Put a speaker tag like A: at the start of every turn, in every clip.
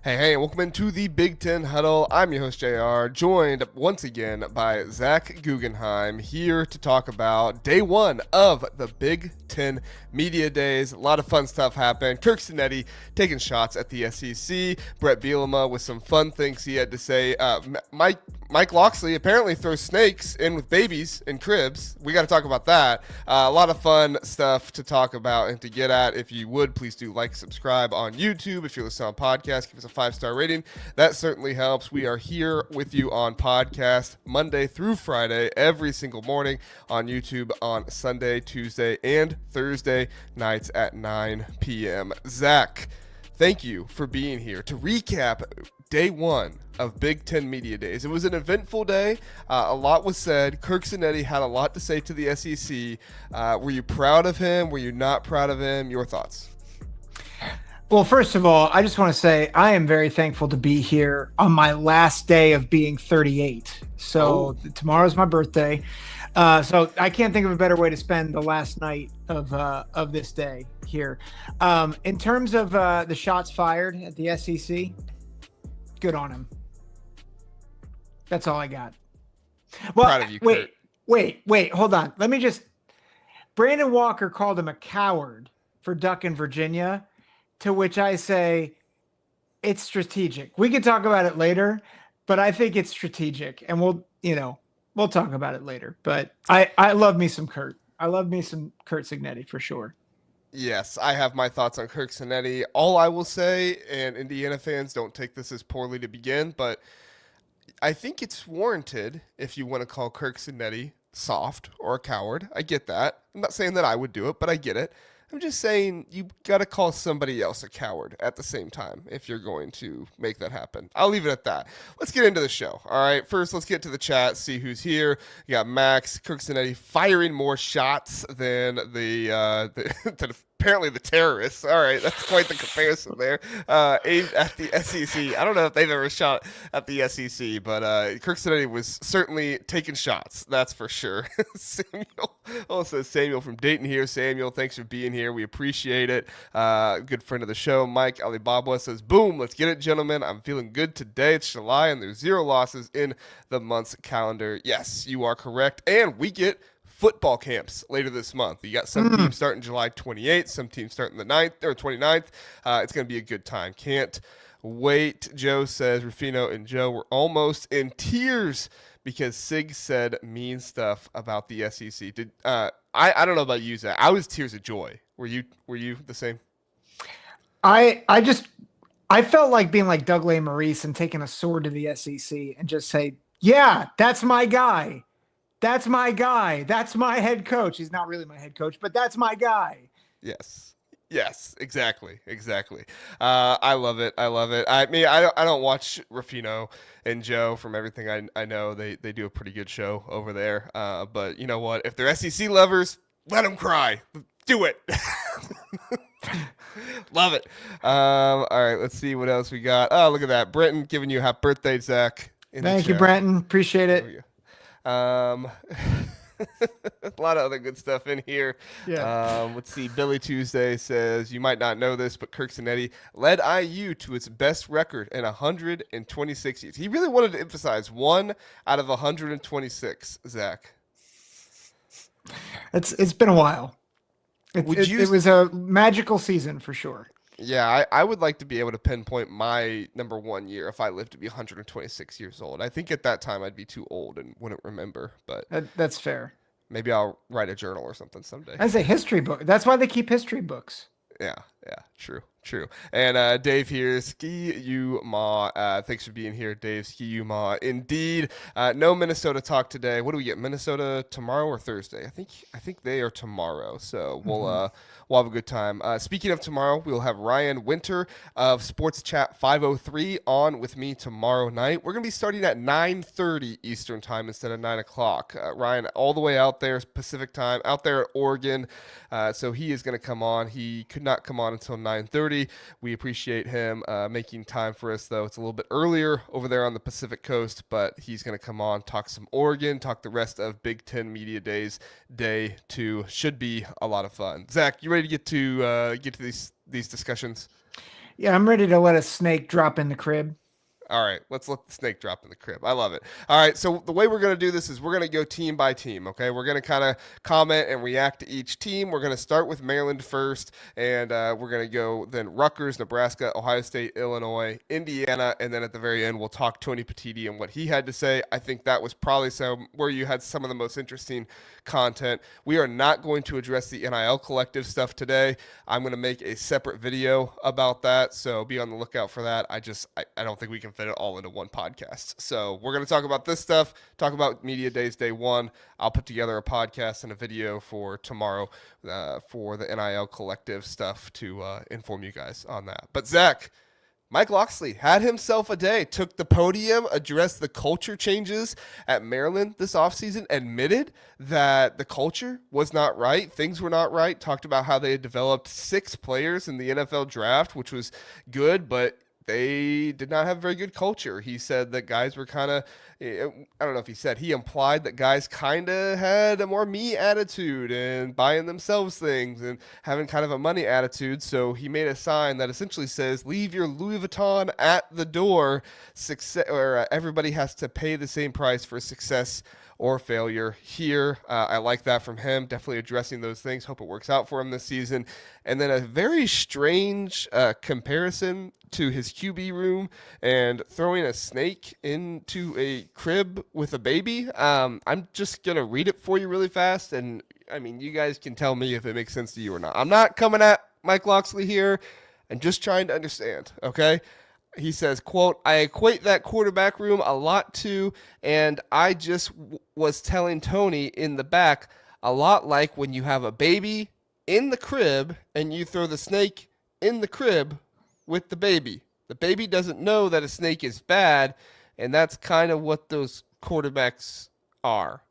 A: Hey, welcome into the Big Ten Huddle. I'm your host, JR, joined once again by Zack Guggenheim, here to talk about day one of the Big Ten Media Days. A lot of fun stuff happened. Curt Cignetti taking shots at the SEC. Brett Bielema with some fun things he had to say. Mike Locksley apparently throws snakes in with babies in cribs. We got to talk about that. A lot of fun stuff to talk about and to get at. If you would, please do like, subscribe on YouTube. If you're listening on podcast, give us a 5-star rating. That certainly helps. We are here with you on podcast Monday through Friday, every single morning, on YouTube on Sunday, Tuesday, and Thursday nights at 9 p.m. Zack, thank you for being here to recap day one of Big Ten Media Days. It was an eventful day. A lot was said. Curt Cignetti had a lot to say to the SEC. Were you proud of him? Were you not proud of him? Your thoughts?
B: Well, first of all, I just want to say I am very thankful to be here on my last day of being 38. So tomorrow's my birthday. So I can't think of a better way to spend the last night of this day here. In terms of the shots fired at the SEC, good on him. That's all I got. Well,
A: Proud of you, Curt.
B: Wait, hold on. Let me just. Brandon Walker called him a coward for ducking Virginia, to which I say it's strategic. We can talk about it later, but I think it's strategic, and we'll talk about it later. But I love me some Curt. I love me some Curt Cignetti for sure.
A: Yes, I have my thoughts on Curt Cignetti. All I will say, and Indiana fans, don't take this as poorly to begin, but I think it's warranted if you want to call Curt Cignetti soft or a coward. I get that. I'm not saying that I would do it, but I get it. I'm just saying you got to call somebody else a coward at the same time if you're going to make that happen. I'll leave it at that. Let's get into the show. All right. First, let's get to the chat, see who's here. You got Max, Curt Cignetti firing more shots than than apparently the terrorists. All right, that's quite the comparison there. Aimed at the SEC. I don't know if they've ever shot at the SEC, but Curt Cignetti was certainly taking shots. That's for sure. Samuel from Dayton here. Samuel, thanks for being here. We appreciate it. Good friend of the show, Mike Alibaba says, boom, let's get it, gentlemen. I'm feeling good today. It's July, and there's 0 losses in the month's calendar. Yes, you are correct. And we get football camps later this month. You got some teams starting July 28th, some teams starting the 9th or 29th. It's going to be a good time. Can't wait. Joe says, Rufino and Joe were almost in tears because Sig said mean stuff about the SEC. Did I don't know about you, Zach. I was tears of joy. Were you the same?
B: I felt like being like Doug Maurice and taking a sword to the SEC and just say, yeah, that's my guy. That's my guy. That's my head coach. He's not really my head coach, but that's my guy.
A: Yes, exactly. I love it. I mean, I don't watch Rufino and Joe. From everything I know, they do a pretty good show over there. But you know what? If they're SEC lovers, let them cry. Do it. Love it. All right, let's see what else we got. Oh, look at that. Brenton giving you a happy birthday, Zach.
B: Thank you, Brenton. Appreciate it.
A: A lot of other good stuff in here.
B: Yeah.
A: Let's see. Billy Tuesday says, you might not know this, but Curt Cignetti led IU to its best record in 126 years. He really wanted to emphasize 1 out of 126, Zach.
B: It's been a while. It was a magical season for sure.
A: Yeah, I would like to be able to pinpoint my number one year if I lived to be 126 years old. I think at that time I'd be too old and wouldn't remember, but
B: that's fair.
A: Maybe I'll write a journal or something someday.
B: That's a history book. That's why they keep history books.
A: Yeah, true. And Dave here, ski you ma. Thanks for being here, Dave. Ski you ma. Indeed, no Minnesota talk today. What do we get? Minnesota tomorrow or Thursday? I think they are tomorrow. So we'll have a good time. Speaking of tomorrow, we'll have Ryan Winter of Sports Chat 503 on with me tomorrow night. We're gonna be starting at 9:30 Eastern time instead of 9 o'clock. Ryan, all the way out there Pacific time, out there at Oregon. So he is gonna come on. He could not come on until 9:30. We appreciate him making time for us, though. It's a little bit earlier over there on the Pacific Coast, but he's going to come on, talk some Oregon, talk the rest of Big Ten Media Days. Day 2 should be a lot of fun. Zach, you ready to get to these discussions?
B: Yeah, I'm ready to let a snake drop in the crib.
A: All right, let's let the snake drop in the crib. I love it. All right, so the way we're going to do this is we're going to go team by team, okay? We're going to kind of comment and react to each team. We're going to start with Maryland first, and we're going to go then Rutgers, Nebraska, Ohio State, Illinois, Indiana, and then at the very end, we'll talk Tony Petitti and what he had to say. I think that was probably where you had some of the most interesting content. We are not going to address the NIL collective stuff today. I'm going to make a separate video about that, so be on the lookout for that. I don't think we can fit it all into one podcast. So we're going to talk about this stuff, talk about Media Days Day 1. I'll put together a podcast and a video for tomorrow for the NIL collective stuff to inform you guys on that. But Zack, Mike Locksley had himself a day, took the podium, addressed the culture changes at Maryland this offseason, admitted that the culture was not right, things were not right, talked about how they had developed 6 players in the NFL draft, which was good, but they did not have very good culture. He said that guys were kind of, I don't know if he said, he implied that guys kind of had a more me attitude and buying themselves things and having kind of a money attitude. So he made a sign that essentially says, leave your Louis Vuitton at the door. Success, or everybody has to pay the same price for success or failure here. I like that from him, definitely addressing those things. Hope it works out for him this season. And then a very strange comparison to his QB room and throwing a snake into a crib with a baby. I'm just going to read it for you really fast. And I mean, you guys can tell me if it makes sense to you or not. I'm not coming at Mike Locksley here. I'm just trying to understand, okay? He says, quote, I equate that quarterback room a lot to, and I just was telling Tony in the back, a lot like when you have a baby in the crib and you throw the snake in the crib with the baby. The baby doesn't know that a snake is bad, and that's kind of what those quarterbacks are.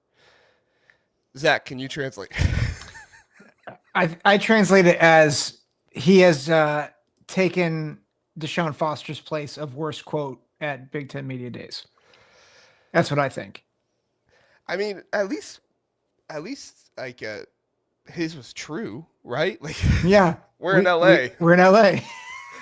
A: Zack, can you translate?
B: I translate it as he has taken Deshaun Foster's place of worst quote at Big Ten Media Days. That's what I think.
A: I mean, at least like his was true, right? Like,
B: yeah,
A: we're in LA.
B: We're in LA.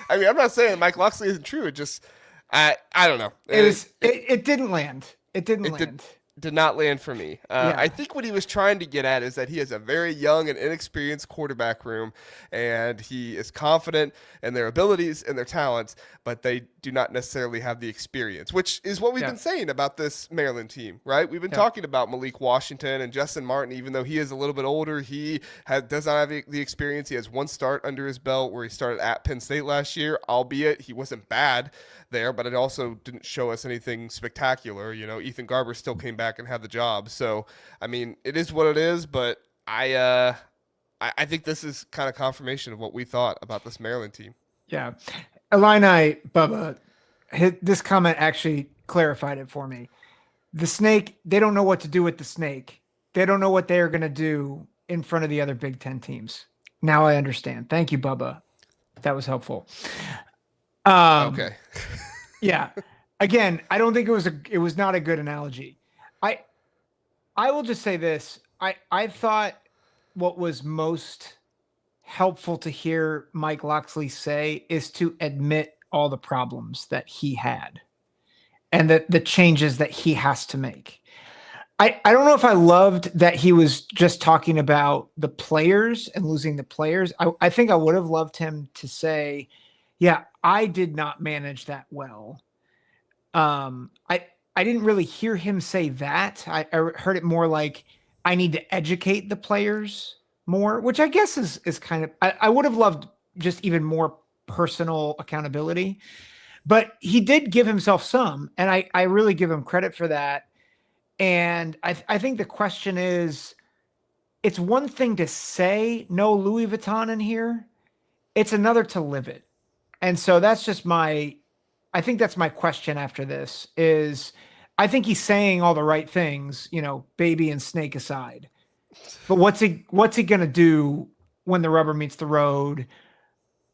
A: I mean, I'm not saying Mike Locksley isn't true. It just, I don't know.
B: It didn't land. It didn't land.
A: Did not land for me.
B: Yeah.
A: I think what he was trying to get at is that he has a very young and inexperienced quarterback room, and he is confident in their abilities and their talents, but they do not necessarily have the experience, which is what we've been saying about this Maryland team, right? We've been talking about Malik Washington and Justin Martin. Even though he is a little bit older, he does not have the experience. He has one start under his belt where he started at Penn State last year, albeit he wasn't bad there, but it also didn't show us anything spectacular. You know, Ethan Garber still came back and had the job. So, I mean, it is what it is, but I think this is kind of confirmation of what we thought about this Maryland team.
B: Yeah. Illini, Bubba, this comment actually clarified it for me. The snake, they don't know what to do with the snake. They don't know what they are going to do in front of the other Big Ten teams. Now I understand. Thank you, Bubba. That was helpful.
A: Okay.
B: Yeah. Again, I don't think it was not a good analogy. I will just say this. I thought what was most helpful to hear Mike Locksley say is to admit all the problems that he had and the changes that he has to make. I don't know if I loved that he was just talking about the players and losing the players. I think I would have loved him to say, yeah, I did not manage that well. I didn't really hear him say that. I heard it more like I need to educate the players more, which I guess is kind of, I would have loved just even more personal accountability, but he did give himself some, and I really give him credit for that. And I think the question is, it's one thing to say no Louis Vuitton in here. It's another to live it. And so that's just I think that's my question after this is, I think he's saying all the right things, you know, baby and snake aside, but what's he going to do when the rubber meets the road?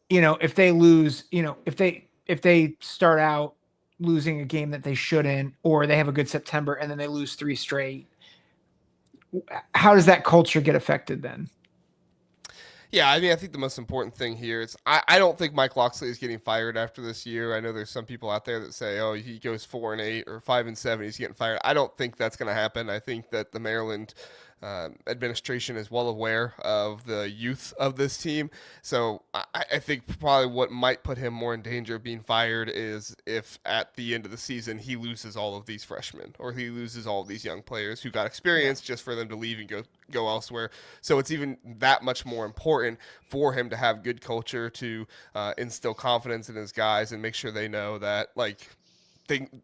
B: You know, if they lose, you know, if they start out losing a game that they shouldn't, or they have a good September and then they lose 3 straight, how does that culture get affected then?
A: Yeah, I mean, I think the most important thing here is I don't think Mike Locksley is getting fired after this year. I know there's some people out there that say, oh, he goes 4-8 or 5-7, he's getting fired. I don't think that's going to happen. I think that the Maryland administration is well aware of the youth of this team. So I think probably what might put him more in danger of being fired is if at the end of the season he loses all of these freshmen or he loses all of these young players who got experience just for them to leave and go elsewhere. So it's even that much more important for him to have good culture, to instill confidence in his guys and make sure they know that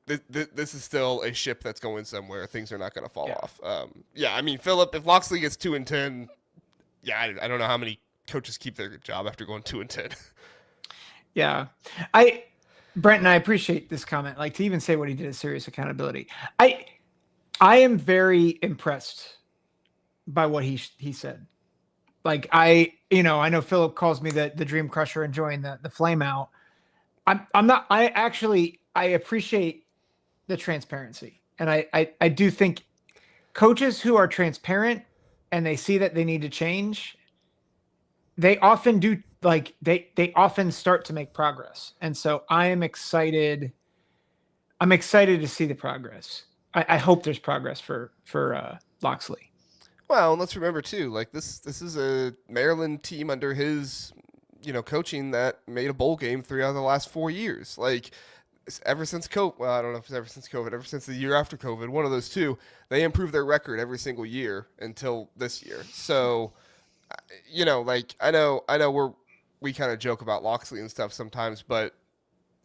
A: this is still a ship that's going somewhere. Things are not going to fall off. I mean, Philip, if Locksley gets 2-10, I don't know how many coaches keep their job after going 2-10.
B: Yeah, Brent, and I appreciate this comment. Like, to even say what he did is serious accountability. I am very impressed by what he said. Like, I know Philip calls me the dream crusher, enjoying the flame out. I'm not. I appreciate the transparency. And I do think coaches who are transparent and they see that they need to change, they often do, like they often start to make progress. And so I'm excited to see the progress. I hope there's progress for Locksley.
A: Well, and let's remember too, like this is a Maryland team under his, coaching that made a bowl game 3 out of the last 4 years. Like, ever since COVID, well, I don't know if it's ever since COVID, ever since the year after COVID, one of those two, they improved their record every single year until this year. So, like I know we kind of joke about Locksley and stuff sometimes, but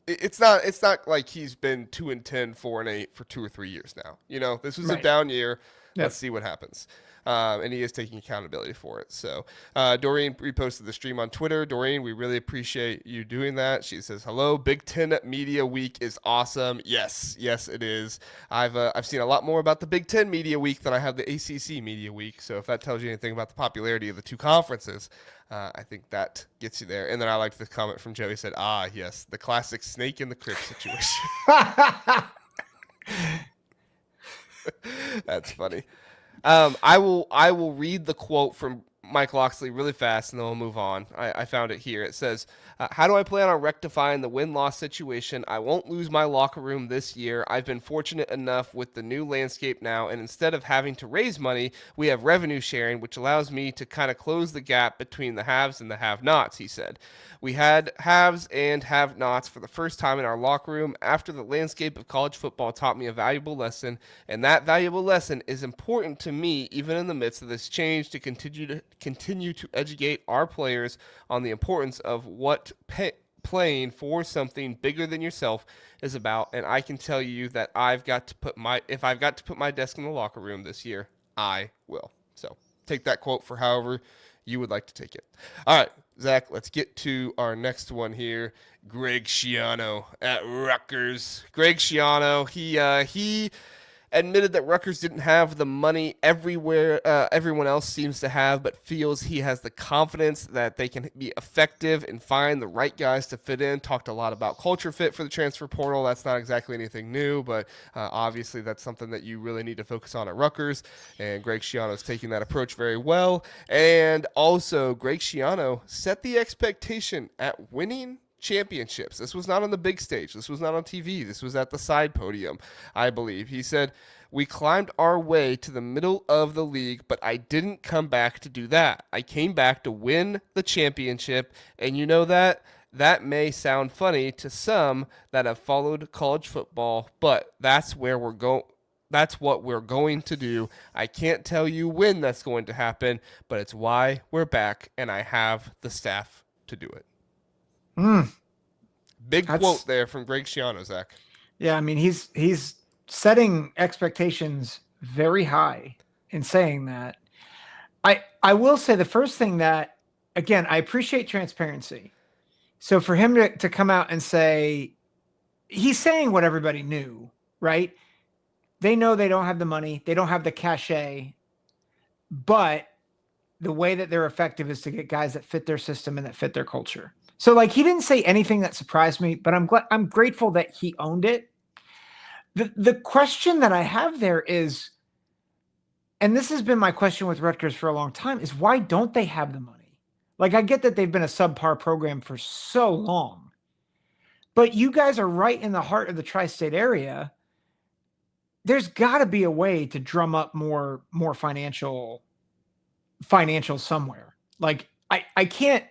A: it's not like he's been 2-10, 4-8 for 2 or 3 years now. This was a down year.
B: Yep.
A: Let's see what happens. And he is taking accountability for it. So Doreen reposted the stream on Twitter. Doreen, we really appreciate you doing that. She says, hello, Big Ten Media Week is awesome. Yes, it is. I've seen a lot more about the Big Ten Media Week than I have the ACC Media Week. So if that tells you anything about the popularity of the two conferences, I think that gets you there. And then I liked the comment from Joey. He said, yes, the classic snake in the crypt situation. That's funny. I will read the quote from Mike Locksley really fast, and then we'll move on. I found it here. It says, how do I plan on rectifying the win-loss situation? I won't lose my locker room this year. I've been fortunate enough with the new landscape now, and instead of having to raise money, we have revenue sharing, which allows me to kind of close the gap between the haves and the have-nots, he said. We had haves and have-nots for the first time in our locker room after the landscape of college football taught me a valuable lesson, and that valuable lesson is important to me even in the midst of this change to continue to educate our players on the importance of what playing for something bigger than yourself is about. And I can tell you that if I've got to put my desk in the locker room this year, I will. So take that quote for however you would like to take it. All right, Zach, let's get to our next one here. Greg Schiano at Rutgers. Greg Schiano, he admitted that Rutgers didn't have the money everyone else seems to have, but feels he has the confidence that they can be effective and find the right guys to fit in. Talked a lot about culture fit for the transfer portal. That's not exactly anything new, but obviously that's something that you really need to focus on at Rutgers, and Greg Schiano is taking that approach very well. And also, Greg Schiano set the expectation at winning championships. This was not on the big stage. This was not on TV. This was at the side podium, I believe. He said, we climbed our way to the middle of the league, but I didn't come back to do that. I came back to win the championship, and you know that may sound funny to some that have followed college football, but that's where we're going. That's what we're going to do. I can't tell you when that's going to happen, but it's why we're back, and I have the staff to do it. Big quote there from Greg Schiano, Zach.
B: Yeah, I mean, he's setting expectations very high in saying that. I will say the first thing that, again, I appreciate transparency. So for him to come out and say, he's saying what everybody knew, right? They know they don't have the money. They don't have the cachet. But the way that they're effective is to get guys that fit their system and that fit their culture. So like, he didn't say anything that surprised me, but I'm grateful that he owned it. The question that I have there is, and this has been my question with Rutgers for a long time, is why don't they have the money? Like, I get that they've been a subpar program for so long, but you guys are right in the heart of the tri-state area. There's got to be a way to drum up more financial somewhere. Like, I can't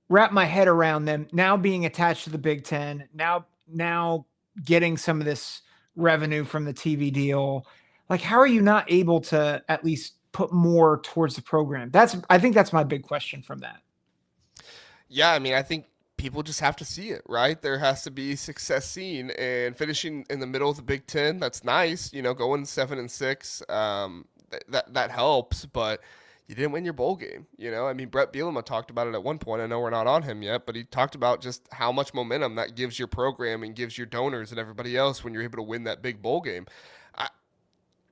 B: wrap my head around them now being attached to the Big Ten, now getting some of this revenue from the TV deal. Like, how are you not able to at least put more towards the program? I think that's my big question from that.
A: Yeah, I mean, I think people just have to see it, right? There has to be success seen, and finishing in the middle of the Big Ten, that's nice. You know, going 7-6, that helps, but you didn't win your bowl game. You know, I mean, Brett Bielema talked about it at one point. I know we're not on him yet, but he talked about just how much momentum that gives your program and gives your donors and everybody else when you're able to win that big bowl game.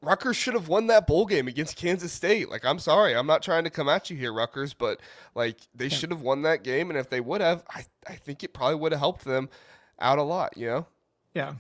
A: Rutgers should have won that bowl game against Kansas State. Like, I'm sorry, I'm not trying to come at you here, Rutgers, but like they should have won that game, and if they would have, I think it probably would have helped them out a lot. You know?
B: Yeah.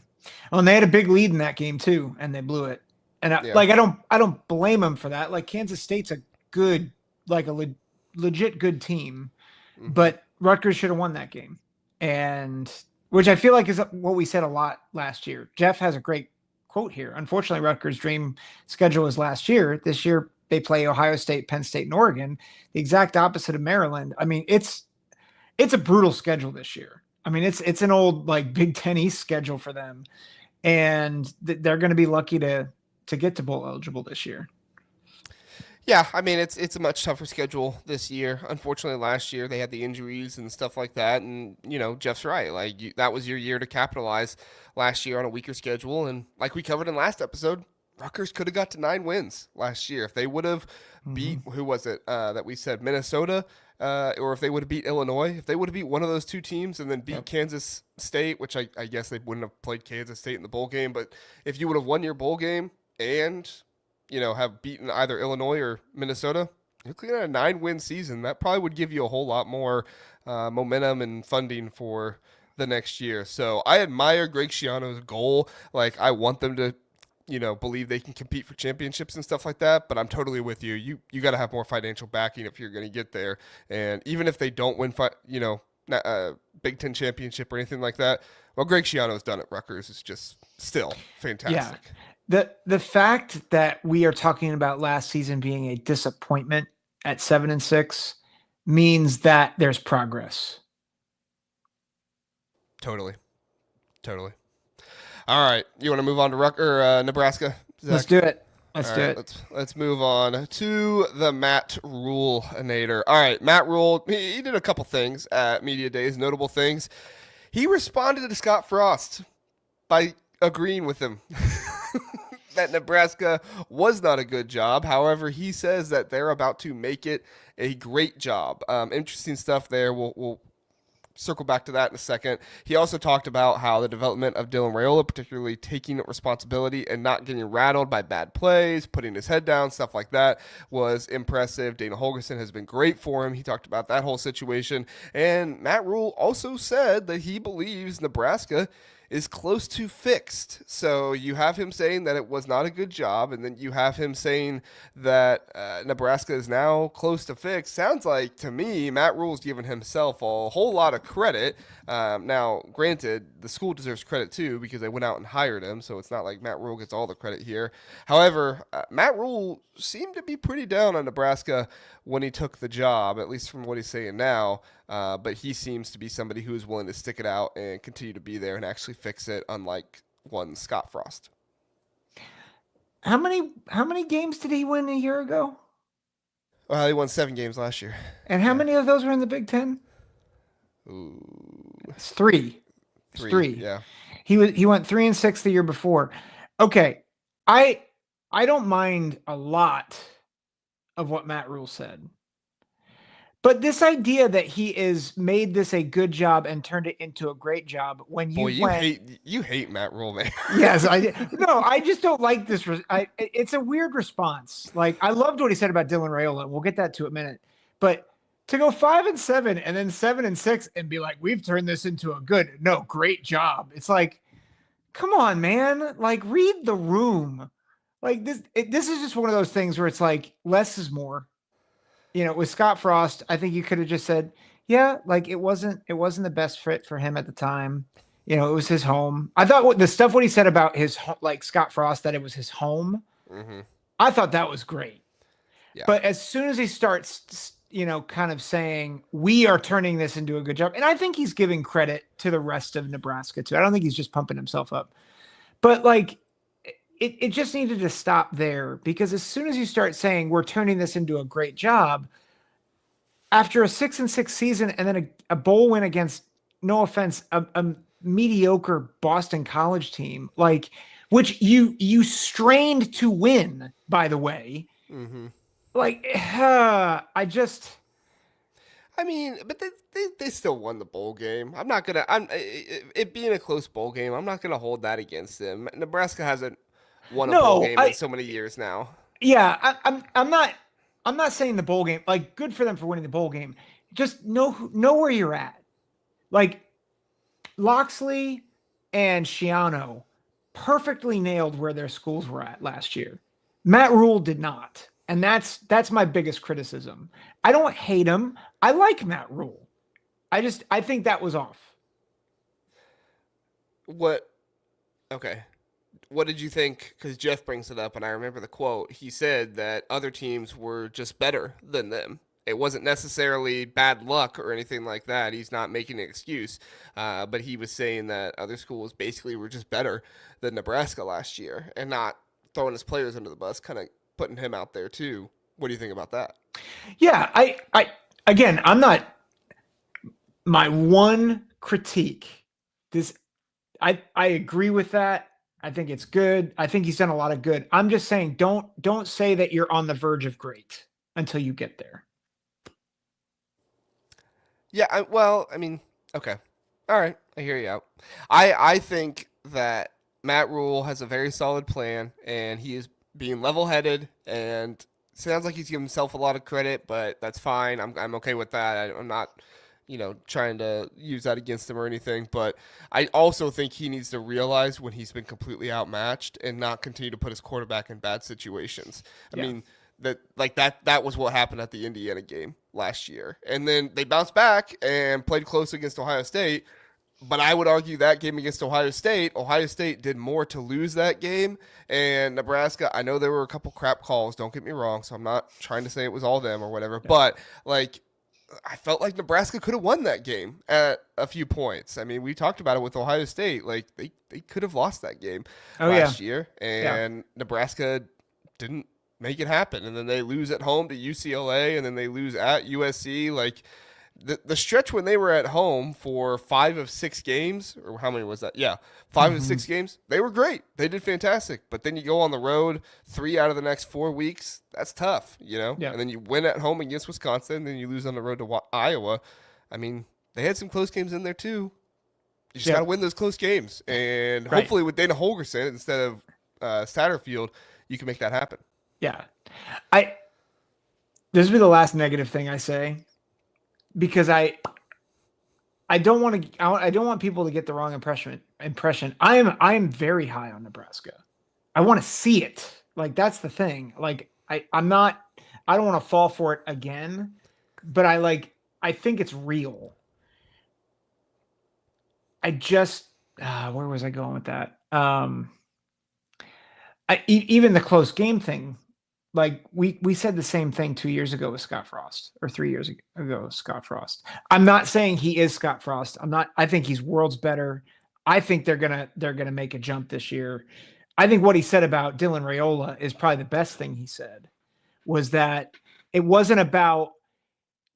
B: Well, and they had a big lead in that game too, and they blew it. And I don't blame them for that. Like, Kansas State's a good, like a legit good team, but Rutgers should have won that game, and which I feel like is what we said a lot last year. Jeff has a great quote here. Unfortunately, Rutgers' dream schedule was last year. This year, they play Ohio State, Penn State, and Oregon, the exact opposite of Maryland. I mean, it's a brutal schedule this year. I mean, it's an old like Big Ten East schedule for them, and they're going to be lucky to get to bowl eligible this year.
A: Yeah, I mean, it's a much tougher schedule this year. Unfortunately, last year they had the injuries and stuff like that, and you know, Jeff's right. Like, that was your year to capitalize last year on a weaker schedule, and like we covered in last episode, Rutgers could have got to 9 wins last year if they would have beat who was it that we said Minnesota, or if they would have beat Illinois, if they would have beat one of those two teams and then beat Kansas State, which I guess they wouldn't have played Kansas State in the bowl game, but if you would have won your bowl game and have beaten either Illinois or Minnesota, you're looking at a 9-win season. That probably would give you a whole lot more momentum and funding for the next year. So I admire Greg Schiano's goal. Like, I want them to, believe they can compete for championships and stuff like that. But I'm totally with you. You got to have more financial backing if you're going to get there. And even if they don't win, Big Ten championship or anything like that, well, Greg Schiano's done at Rutgers is just still fantastic.
B: Yeah. The fact that we are talking about last season being a disappointment at 7-6 means that there's progress.
A: Totally. All right, you want to move on to Nebraska? Zach?
B: Let's do it.
A: Let's move on to the Matt Rule-nator. All right, Matt Rule, he did a couple things at Media Days, notable things. He responded to Scott Frost by agreeing with him that Nebraska was not a good job. However, he says that they're about to make it a great job. Interesting stuff there. We'll circle back to that in a second. He also talked about how the development of Dylan Raiola, particularly taking responsibility and not getting rattled by bad plays, putting his head down, stuff like that, was impressive. Dana Holgerson has been great for him. He talked about that whole situation. And Matt Rule also said that he believes Nebraska is close to fixed. So you have him saying that it was not a good job, and then you have him saying that Nebraska is now close to fixed. Sounds like, to me, Matt Rule's given himself a whole lot of credit. Now, granted, the school deserves credit too because they went out and hired him, so it's not like Matt Rule gets all the credit here. However, Matt Rule seemed to be pretty down on Nebraska when he took the job, at least from what he's saying now. But he seems to be somebody who is willing to stick it out and continue to be there and actually fix it, unlike one Scott Frost.
B: How many games did he win a year ago?
A: Well, he won 7 games last year.
B: And how many of those were in the Big Ten?
A: Ooh.
B: It's 3. It's 3.
A: Yeah.
B: He went 3-6 the year before. Okay. I don't mind a lot of what Matt Rule said. But this idea that he is made this a good job and turned it into a great job when you
A: hate Matt Rule, man.
B: Yes, I did. No, I just don't like this. It's a weird response. Like, I loved what he said about Dylan Raiola. We'll get that to a minute. But to go 5-7 and then 7-6 and be like, we've turned this into a great job. It's like, come on, man. Like, read the room. Like, this is just one of those things where it's like less is more. with Scott Frost, I think you could have just said, yeah, like it wasn't the best fit for him at the time. It was his home. I thought what he said about like Scott Frost, that it was his home.
A: Mm-hmm.
B: I thought that was great.
A: Yeah.
B: But as soon as he starts, kind of saying we are turning this into a good job, and I think he's giving credit to the rest of Nebraska too. I don't think he's just pumping himself up, but like it just needed to stop there, because as soon as you start saying we're turning this into a great job, after a 6-6 season and then a bowl win against, no offense, a mediocre Boston College team, like, which you strained to win, by the way.
A: Mm-hmm.
B: Like,
A: I mean, but they still won the bowl game. It being a close bowl game, I'm not gonna hold that against them. Nebraska hasn't won a bowl game in so many years now.
B: Yeah, I'm not saying the bowl game, like, good for them for winning the bowl game. Just know where you're at. Like, Locksley and Schiano perfectly nailed where their schools were at last year. Matt Rule did not. And that's my biggest criticism. I don't hate him. I like Matt Rule. I think that was off.
A: Okay. What did you think? Because Jeff brings it up, and I remember the quote. He said that other teams were just better than them. It wasn't necessarily bad luck or anything like that. He's not making an excuse. But he was saying that other schools basically were just better than Nebraska last year, and not throwing his players under the bus, kind of putting him out there too. What do you think about that?
B: Yeah, I'm not, my one critique, I agree with that. I think it's good. I think he's done a lot of good. I'm just saying, don't say that you're on the verge of great until you get there.
A: Yeah, okay. All right, I hear you out. I think that Matt Rule has a very solid plan, and he is being level-headed, and sounds like he's giving himself a lot of credit, but that's fine. I'm okay with that. I'm not, trying to use that against him or anything, but I also think he needs to realize when he's been completely outmatched and not continue to put his quarterback in bad situations. I mean, that was what happened at the Indiana game last year. And then they bounced back and played close against Ohio State. But I would argue that game against Ohio State did more to lose that game. And Nebraska, I know there were a couple crap calls, don't get me wrong, so I'm not trying to say it was all them or whatever. Yeah. But, I felt like Nebraska could have won that game at a few points. I mean, we talked about it with Ohio State. They could have lost that game last year. And Nebraska didn't make it happen. And then they lose at home to UCLA, and then they lose at USC. The stretch when they were at home for 5 of 6 games, or how many was that? Yeah, 5 of 6 games. They were great. They did fantastic. But then you go on the road 3 out of the next 4 weeks. That's tough, Yeah. And then you win at home against Wisconsin, and then you lose on the road to Iowa. I mean, they had some close games in there too. You just got to win those close games. And hopefully with Dana Holgorsen instead of Satterfield, you can make that happen.
B: Yeah. This will be the last negative thing I say, because I don't want people to get the wrong impression. I am very high on Nebraska. I want to see it. That's the thing. I don't want to fall for it again, but I think it's real. Where was I going with that? Even the close game thing. We said the same thing 2 years ago with Scott Frost, or 3 years ago with Scott Frost. I'm not saying he is Scott Frost. I think he's worlds better. I think they're gonna make a jump this year. I think what he said about Dylan Raiola is probably the best thing he said, was that it wasn't about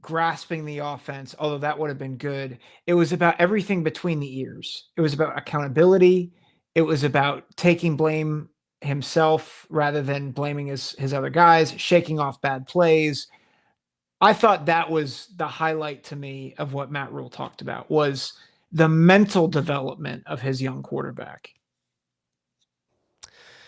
B: grasping the offense, although that would have been good. It was about everything between the ears. It was about accountability. It was about taking blame himself rather than blaming his other guys, shaking off bad plays. I thought that was the highlight to me of what Matt Rule talked about, was the mental development of his young quarterback.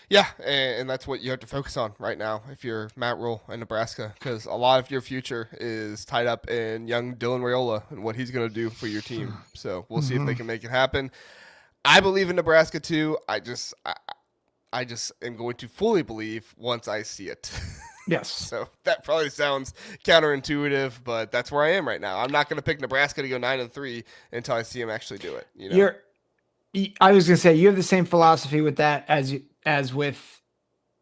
A: Yeah, and that's what you have to focus on right now if you're Matt Rule in Nebraska, because a lot of your future is tied up in young Dylan Raiola and what he's going to do for your team. So we'll see if they can make it happen. I believe in Nebraska too. I just am going to fully believe once I see it.
B: Yes.
A: So that probably sounds counterintuitive, but that's where I am right now. I'm not going to pick Nebraska to go 9-3 until I see them actually do it.
B: I was going to say, you have the same philosophy with that as with,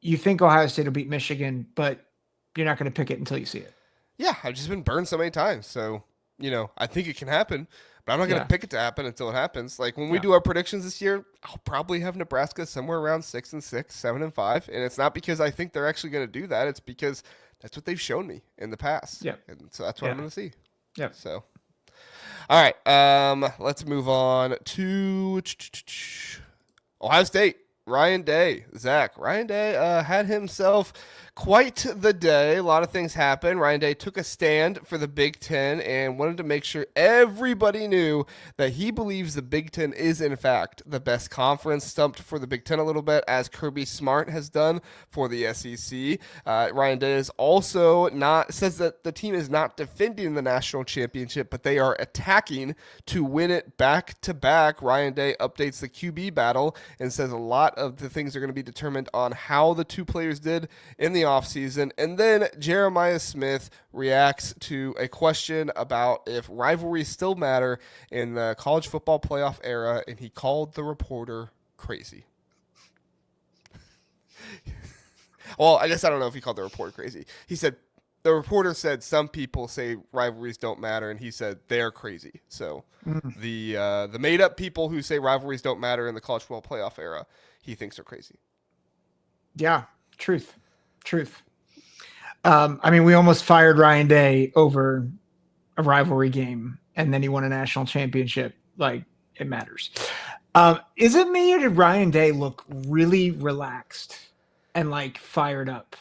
B: you think Ohio State will beat Michigan, but you're not going to pick it until you see it.
A: Yeah, I've just been burned so many times. So, I think it can happen, but I'm not going to pick it to happen until it happens. Like when we do our predictions this year, I'll probably have Nebraska somewhere around 6-6, 7-5. And it's not because I think they're actually going to do that. It's because that's what they've shown me in the past.
B: Yeah.
A: And so that's what I'm going to see.
B: Yeah.
A: So, all right. Let's move on to Ohio State. Ryan Day, Zack. Ryan Day had himself quite the day. A lot of things happened. Ryan Day took a stand for the Big Ten and wanted to make sure everybody knew that he believes the Big Ten is, in fact, the best conference. Stumped for the Big Ten a little bit, as Kirby Smart has done for the SEC. Ryan Day is also says that the team is not defending the national championship, but they are attacking to win it back-to-back. Ryan Day updates the QB battle and says a lot of the things are going to be determined on how the two players did in the offseason. And then Jeremiah Smith reacts to a question about if rivalries still matter in the college football playoff era, and he called the reporter crazy. Well, I guess I don't know if he called the reporter crazy. He said, the reporter said some people say rivalries don't matter, and he said they're crazy. So the made-up people who say rivalries don't matter in the college football playoff era, he thinks are crazy.
B: Yeah, truth. We almost fired Ryan Day over a rivalry game, and then he won a national championship. Like, it matters. Is it me, or did Ryan Day look really relaxed and like fired up?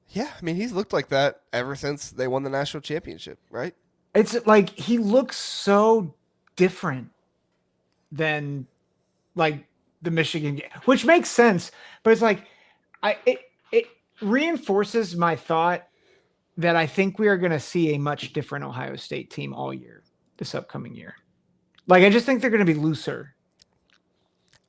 A: Yeah, he's looked like that ever since they won the national championship, right?
B: It's like he looks so different than like the Michigan game, which makes sense. But it's like it reinforces my thought that I think we are going to see a much different Ohio State team all year, this upcoming year. Like, I just think they're going to be looser.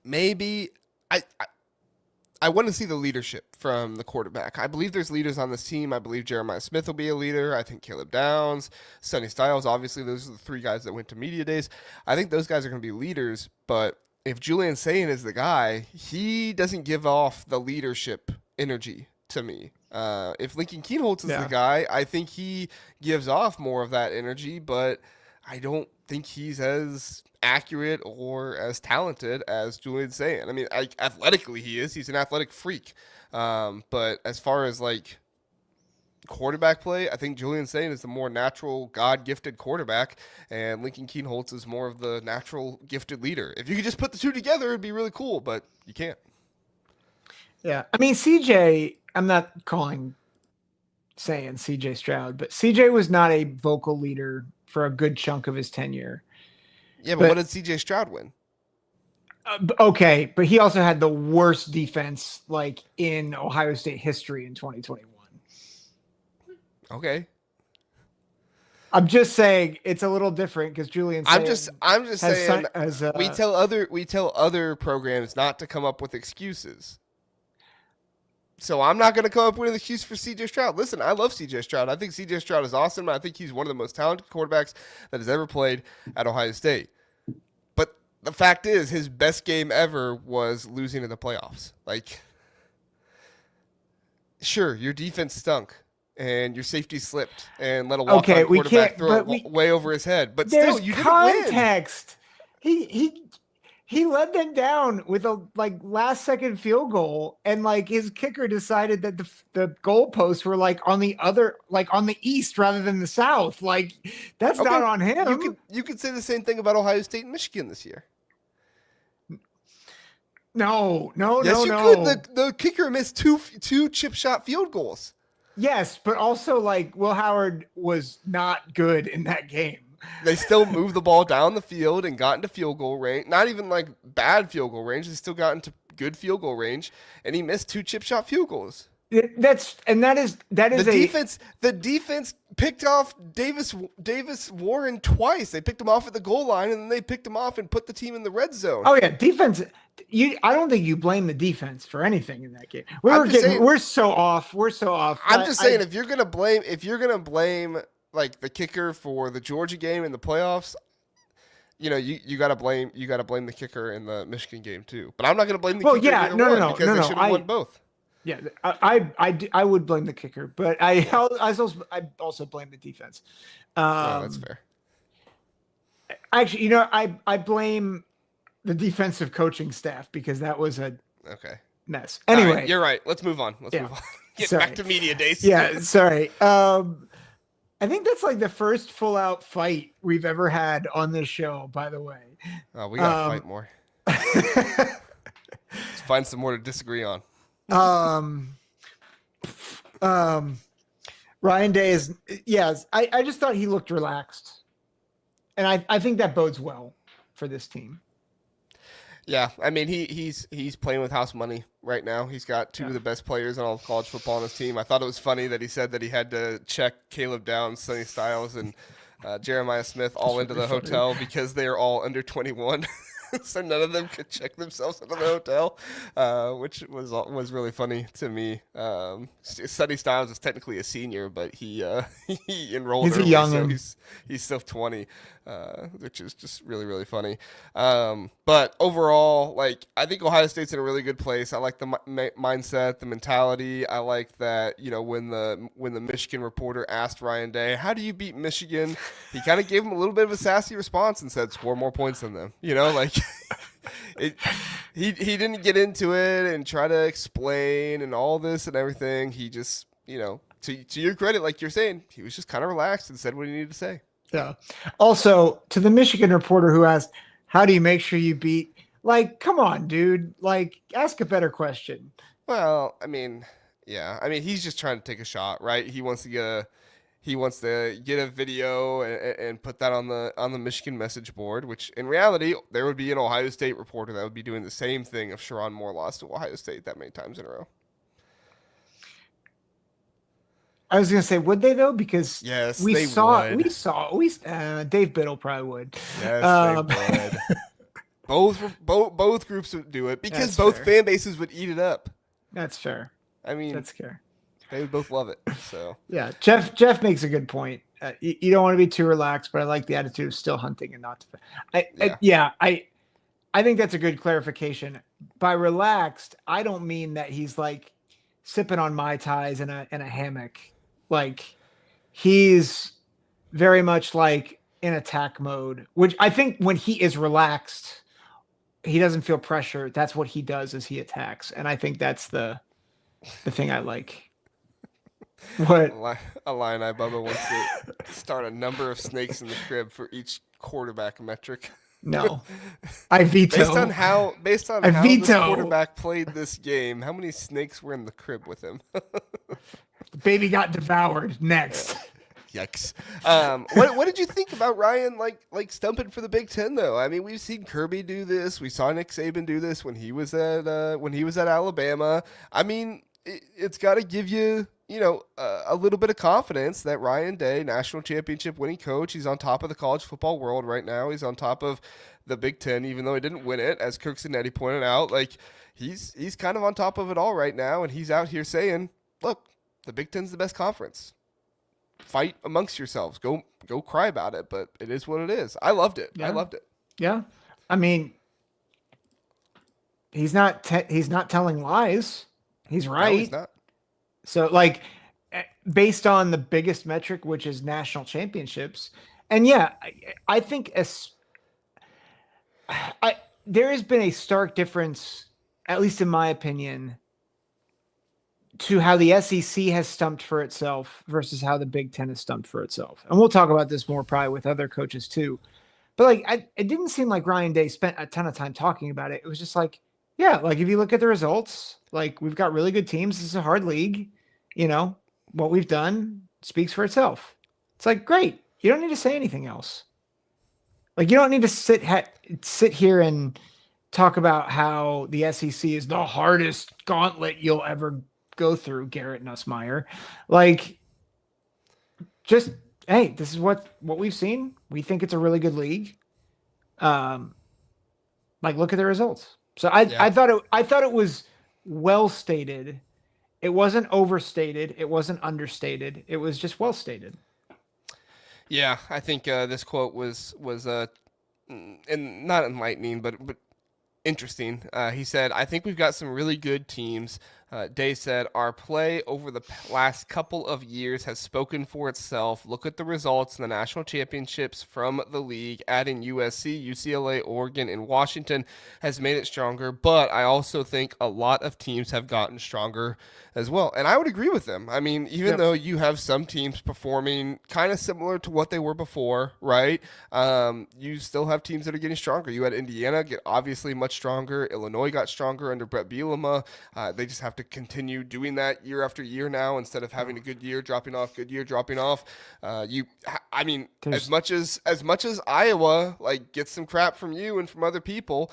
A: Maybe I want to see the leadership from the quarterback. I believe there's leaders on this team. I believe Jeremiah Smith will be a leader. I think Caleb Downs, Sonny Styles, obviously those are the three guys that went to media days. I think those guys are going to be leaders, but if Julian Sayin is the guy, he doesn't give off the leadership energy to me. If Lincoln Kienholz is the guy, I think he gives off more of that energy, but I don't think he's as accurate or as talented as Julian Sayin. Athletically he is. He's an athletic freak. But as far as like quarterback play, I think Julian Sayin is the more natural, God-gifted quarterback, and Lincoln Kienholz is more of the natural, gifted leader. If you could just put the two together, it'd be really cool, but you can't.
B: Yeah. CJ, I'm not calling Sayin CJ Stroud, but CJ was not a vocal leader for a good chunk of his tenure.
A: Yeah, but what did CJ Stroud win?
B: Okay, but he also had the worst defense like in Ohio State history in 2021.
A: Okay.
B: I'm just saying it's a little different because Julian.
A: I'm just saying we tell other programs not to come up with excuses. So I'm not going to come up with an excuse for CJ Stroud. Listen, I love CJ Stroud. I think CJ Stroud is awesome. I think he's one of the most talented quarterbacks that has ever played at Ohio State. But the fact is, his best game ever was losing in the playoffs. Like, sure, your defense stunk and your safety slipped and let a walk-on quarterback throw it way over his head. But still, you didn't win.
B: Context. He led them down with a last-second field goal, and his kicker decided that the goalposts were on the east rather than the south. That's not on him.
A: You could say the same thing about Ohio State and Michigan this year.
B: No.
A: Yes, you could. The kicker missed two chip shot field goals.
B: Yes, but also Will Howard was not good in that game.
A: They still moved the ball down the field and got into field goal range. Not even bad field goal range. They still got into good field goal range, and he missed two chip shot field goals.
B: The defense
A: picked off Davis Warren twice. They picked him off at the goal line, and then they picked him off and put the team in the red zone.
B: Oh yeah, defense. I don't think you blame the defense for anything in that game. We're so off.
A: I'm just saying, if you're gonna blame like the kicker for the Georgia game in the playoffs, you gotta blame the kicker in the Michigan game too. But I'm not gonna blame the kicker. No, because they should have won both.
B: Yeah, I would blame the kicker, but I also blame the defense.
A: That's fair.
B: Actually, I blame the defensive coaching staff because that was a mess. Anyway,
A: right, you're right. Let's move on. Get back to media days.
B: Yeah, sorry. I think that's like the first full out fight we've ever had on this show, by the way.
A: Oh, we gotta fight more. Let's find some more to disagree on.
B: Ryan Day is, I just thought he looked relaxed. And I think that bodes well for this team.
A: Yeah, I mean he's playing with house money right now. He's got two of the best players in all of college football on his team. I thought it was funny that he said that he had to check Caleb Downs, Sonny Styles, and Jeremiah Smith all into the hotel because they are all under 21. So none of them could check themselves into the hotel, which was really funny to me. Sonny Styles is technically a senior, but he enrolled early,
B: a young
A: so he's still 20, which is just really, really funny. But overall, like, I think Ohio State's in a really good place. I like the mindset, the mentality. I like that, when the Michigan reporter asked Ryan Day, how do you beat Michigan? He kind of gave him a little bit of a sassy response and said, score more points than them. He didn't get into it and try to explain and all this and everything. He just, to your credit, like you're saying, he was just kind of relaxed and said what he needed to say.
B: Yeah. Also, to the Michigan reporter who asked, how do you make sure you beat? Like, come on, dude. Like, ask a better question.
A: Well, I mean, yeah. I mean, he's just trying to take a shot, right? He wants to get a video and put that on the Michigan message board, which in reality, there would be an Ohio State reporter that would be doing the same thing if Schiano Moore lost to Ohio State that many times in a row.
B: I was going to say, would they though? Because
A: yes,
B: Dave Biddle probably would.
A: Yes, they would. Both groups would do it because both fan bases would eat it up.
B: That's fair.
A: I mean,
B: that's fair.
A: They would both love it. So
B: yeah, Jeff makes a good point. You don't want to be too relaxed, but I like the attitude of still hunting and not to. I think that's a good clarification. By relaxed, I don't mean that he's like sipping on Mai Tais in a hammock. Like, he's very much like in attack mode, which I think when he is relaxed, he doesn't feel pressure. That's what he does, is he attacks. And I think that's the thing I like. What?
A: Illini Bubba wants to start a number of snakes in the crib for each quarterback metric.
B: No, I veto.
A: Based on how this quarterback played this game, how many snakes were in the crib with him?
B: The baby got devoured. Next.
A: Yikes. What did you think about Ryan like stumping for the Big Ten though? I mean, we've seen Kirby do this. We saw Nick Saban do this when he was at Alabama. I mean, it's got to give you a little bit of confidence that Ryan Day, national championship winning coach, he's on top of the college football world right now. He's on top of the Big Ten, even though he didn't win it, as Curt Cignetti pointed out. Like, he's kind of on top of it all right now, and he's out here saying, look, the Big Ten's the best conference. Fight amongst yourselves. Go cry about it, but it is what it is. I loved it.
B: Yeah.
A: I loved it.
B: Yeah. I mean, he's not telling lies. He's right.
A: No, he's not.
B: So, like, based on the biggest metric, which is national championships, and I think there has been a stark difference, at least in my opinion, to how the SEC has stumped for itself versus how the Big Ten has stumped for itself. And we'll talk about this more probably with other coaches too. But it didn't seem like Ryan Day spent a ton of time talking about it. It was just like, yeah, like if you look at the results, like we've got really good teams. This is a hard league. What we've done speaks for itself. It's like, great. You don't need to say anything else. Like, you don't need to sit here and talk about how the SEC is the hardest gauntlet you'll ever go through, Garrett Nussmeier. Like, just, hey, this is what we've seen. We think it's a really good league. Look at the results. So I thought it was well stated. It wasn't overstated. It wasn't understated. It was just well stated.
A: Yeah, I think this quote was and not enlightening, but interesting. He said, "I think we've got some really good teams." Day said, "Our play over the last couple of years has spoken for itself. Look at the results in the national championships from the league. Adding USC, UCLA, Oregon, and Washington has made it stronger. But I also think a lot of teams have gotten stronger as well." And I would agree with them. I mean, even though you have some teams performing kind of similar to what they were before, right? You still have teams that are getting stronger. You had Indiana get obviously much stronger. Illinois got stronger under Brett Bielema. They just have to continue doing that year after year now instead of having a good year dropping off, good year dropping off. As much as Iowa gets some crap from you and from other people,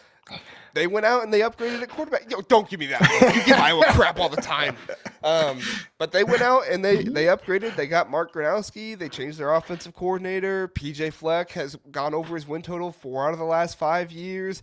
A: they went out and they upgraded at quarterback. Yo, don't give me that. You give Iowa crap all the time. But they went out and they upgraded. They got Mark Gronowski. They changed their offensive coordinator. PJ Fleck has gone over his win total 4 out of the last 5 years.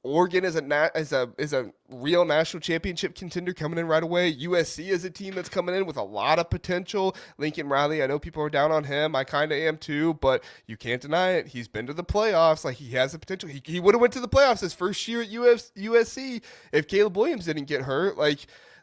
A: Oregon is a real national championship contender coming in right away. USC is a team that's coming in with a lot of potential. Lincoln Riley, I know people are down on him. I kind of am too, but you can't deny it. He's been to the playoffs. He has the potential. He would have went to the playoffs his first year at USC if Caleb Williams didn't get hurt.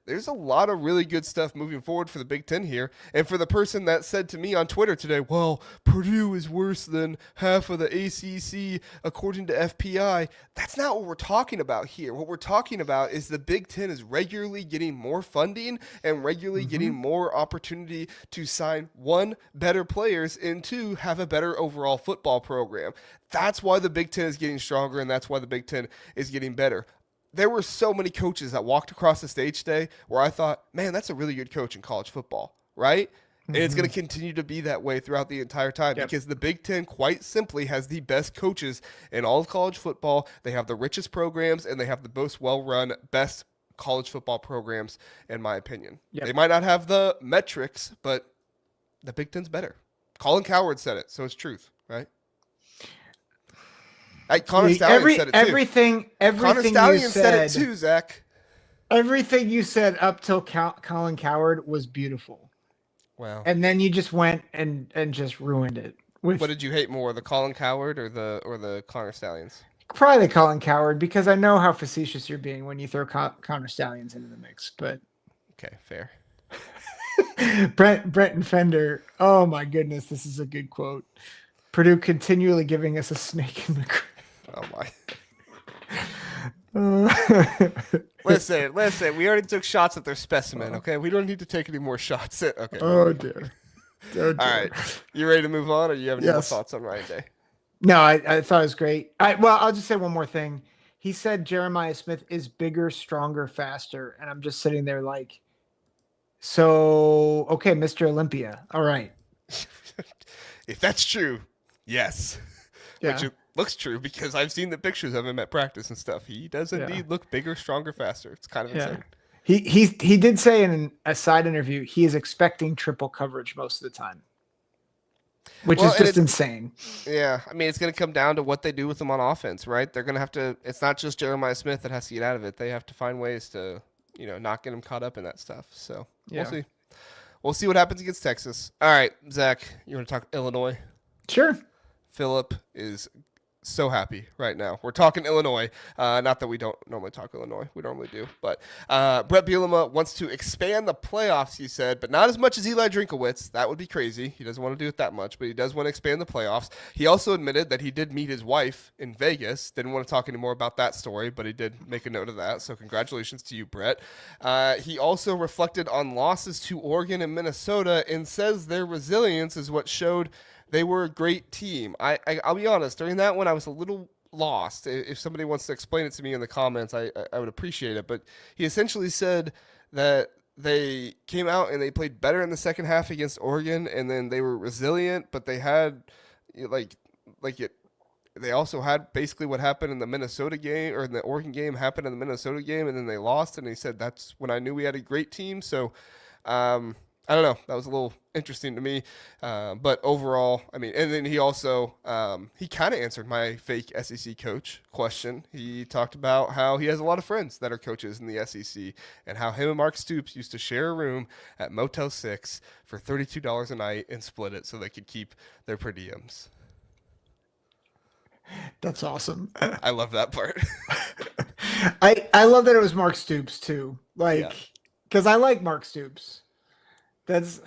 A: There's a lot of really good stuff moving forward for the Big Ten here. And for the person that said to me on Twitter today, well, Purdue is worse than half of the ACC according to FPI, that's not what we're talking about here. What we're talking about is the Big Ten is regularly getting more funding and regularly getting more opportunity to sign, 1, better players, and 2, have a better overall football program. That's why the Big Ten is getting stronger, and that's why the Big Ten is getting better. There were so many coaches that walked across the stage today where I thought, man, that's a really good coach in college football, right? And it's going to continue to be that way throughout the entire time because the Big Ten quite simply has the best coaches in all of college football. They have the richest programs, and they have the most well-run, best college football programs, in my opinion. They might not have the metrics, but the Big Ten's better. Colin Cowherd said it, so it's truth, right? Connor Stallion said it too.
B: Everything
A: Connor Stallion
B: you
A: said it too, Zach.
B: Everything you said up till Colin Cowherd was beautiful.
A: Wow.
B: And then you just went and just ruined it.
A: What did you hate more, the Colin Cowherd or the Connor Stallions?
B: Probably the Colin Cowherd, because I know how facetious you're being when you throw Connor Stallions into the mix. But
A: okay, fair.
B: Brent Fender. Oh my goodness, this is a good quote. Purdue continually giving us a snake in the grass.
A: Oh my. Listen, we already took shots at their specimen, okay? We don't need to take any more shots at okay.
B: Oh dear.
A: All right. You ready to move on, or do you have any more thoughts on Ryan Day?
B: No, I thought it was great. I'll just say one more thing. He said Jeremiah Smith is bigger, stronger, faster, and I'm just sitting there so okay, Mr. Olympia. All right.
A: If that's true, yes.
B: Yeah.
A: Which it looks true because I've seen the pictures of him at practice and stuff. He does indeed look bigger, stronger, faster. It's kind of insane.
B: He did say in a side interview he is expecting triple coverage most of the time, which is just insane.
A: Yeah, I mean, it's going to come down to what they do with him on offense, right? They're going to have to. It's not just Jeremiah Smith that has to get out of it. They have to find ways to, not get him caught up in that stuff. So we'll see. We'll see what happens against Texas. All right, Zach, you want to talk Illinois?
B: Sure.
A: Philip is so happy right now. We're talking Illinois. Not that we don't normally talk Illinois. We normally do. But Brett Bielema wants to expand the playoffs, he said, but not as much as Eli Drinkowitz. That would be crazy. He doesn't want to do it that much, but he does want to expand the playoffs. He also admitted that he did meet his wife in Vegas. Didn't want to talk anymore about that story, but he did make a note of that. So congratulations to you, Brett. He also reflected on losses to Oregon and Minnesota and says their resilience is what showed they were a great team. I'll be honest, during that one, I was a little lost. If somebody wants to explain it to me in the comments, I would appreciate it. But he essentially said that they came out and they played better in the second half against Oregon, and then they were resilient, but they had they also had basically what happened in the Minnesota game, or in the Oregon game happened in the Minnesota game, and then they lost, and he said that's when I knew we had a great team. So I don't know. That was a little interesting to me. But overall, I mean, and then he also, he kind of answered my fake SEC coach question. He talked about how he has a lot of friends that are coaches in the SEC and how him and Mark Stoops used to share a room at Motel 6 for $32 a night and split it so they could keep their per diems.
B: That's awesome.
A: I love that part.
B: I love that it was Mark Stoops too.
A: Yeah.
B: Because I like Mark Stoops. That's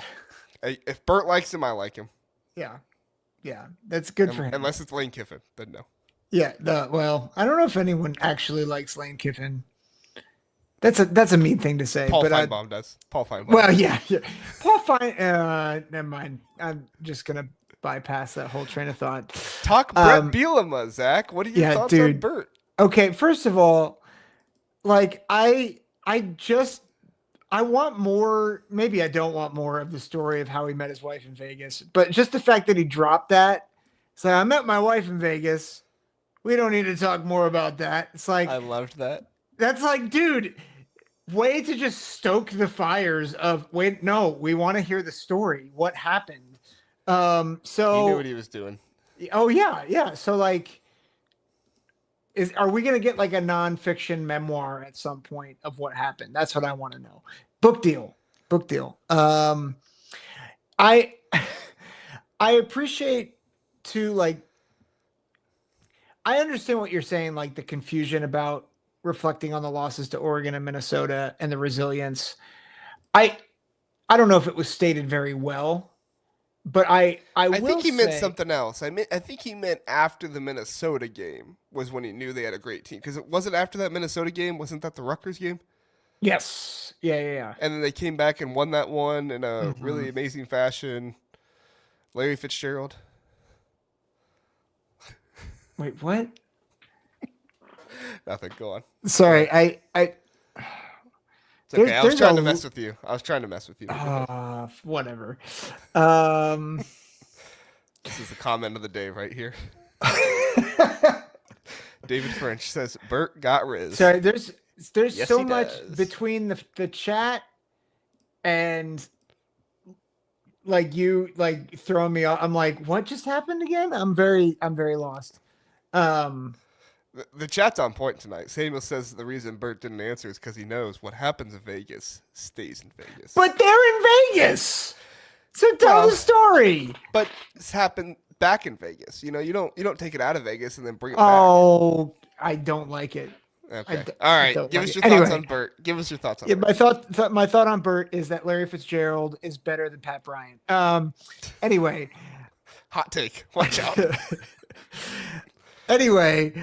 A: If Bert likes him, I like him.
B: yeah. That's good for him.
A: Unless it's Lane Kiffin, then no.
B: Yeah. Well, I don't know if anyone actually likes Lane Kiffin. That's a mean thing to say.
A: Paul
B: but
A: Feinbaum does. Paul Feinbaum.
B: Well, yeah. Paul Fein. Never mind. I'm just gonna bypass that whole train of thought.
A: Talk Brett Bielema, Zach. What are your thoughts on Bert?
B: Okay, first of all, like I want more. Maybe I don't want more of the story of how he met his wife in Vegas, but just the fact that he dropped that. It's like, I met my wife in Vegas. We don't need to talk more about that. It's like,
A: I loved that.
B: That's like, dude, way to just stoke the fires of no, we want to hear the story. What happened? So
A: he knew what he was doing.
B: Oh yeah. So like, are we gonna get like a nonfiction memoir at some point of what happened? That's what I want to know. Book deal. I appreciate too, like, I understand what you're saying, like the confusion about reflecting on the losses to Oregon and Minnesota and the resilience. I don't know if it was stated very well, but I
A: think he meant something else. I think he meant after the Minnesota game was when he knew they had a great team. Because it wasn't after that Minnesota game. Wasn't that the Rutgers game?
B: Yes. Yeah.
A: And then they came back and won that one in a really amazing fashion. Larry Fitzgerald.
B: Wait, what?
A: Nothing. Go on.
B: Sorry, I.
A: It's okay. I was trying to mess with you.
B: Whatever.
A: This is the comment of the day right here. David French says Bert got Riz.
B: Sorry, there's so much between the chat and like you like throwing me off. I'm like, what just happened again? I'm very lost.
A: The chat's on point tonight. Samuel says the reason Bert didn't answer is because he knows what happens in Vegas stays in Vegas.
B: But they're in Vegas, so tell the story.
A: But it's happened back in Vegas. You know, you don't take it out of Vegas and then bring it
B: back. Oh, I don't like it.
A: Okay. All right. Give us your thoughts on Bert. Give us your thoughts on Bert.
B: My thought on Bert is that Larry Fitzgerald is better than Pat Bryant. Anyway.
A: Hot take. Watch out.
B: Anyway.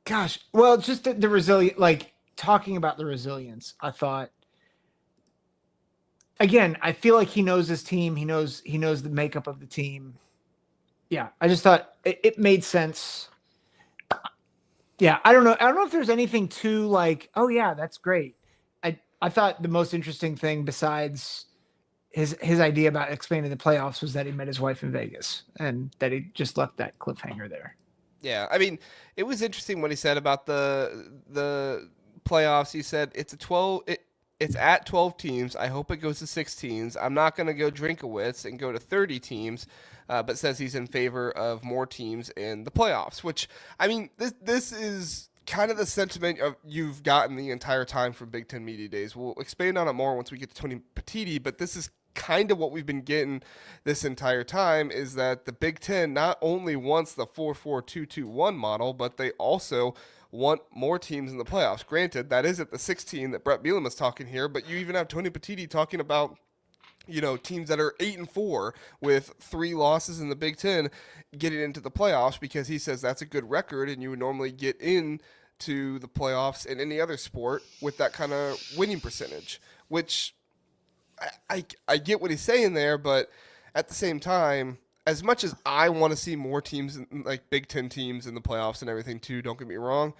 B: Gosh. Well, just the resilient, like talking about the resilience, I thought, again, I feel like he knows his team. He knows the makeup of the team. Yeah. I just thought it made sense. Yeah, I don't know if there's anything too like, oh yeah, that's great. I thought the most interesting thing besides his idea about expanding the playoffs was that he met his wife in Vegas and that he just left that cliffhanger there.
A: Yeah, I mean, it was interesting what he said about the playoffs. He said it's at 12 teams. I hope it goes to 16s. I'm not going to go Drinkowitz and go to 30 teams. But says he's in favor of more teams in the playoffs, which, I mean, this is kind of the sentiment you've gotten the entire time from Big Ten Media Days. We'll expand on it more once we get to Tony Petitti, but this is kind of what we've been getting this entire time, is that the Big Ten not only wants the 4-4-2-2-1 model, but they also want more teams in the playoffs. Granted, that isn't the 16 that Brett Bielema is talking here, but you even have Tony Petitti talking about, you know, teams that are 8-4 with 3 losses in the Big Ten getting into the playoffs, because he says that's a good record, and you would normally get into the playoffs in any other sport with that kind of winning percentage, which I get what he's saying there, but at the same time, as much as I want to see more teams, like Big Ten teams in the playoffs and everything too, don't get me wrong,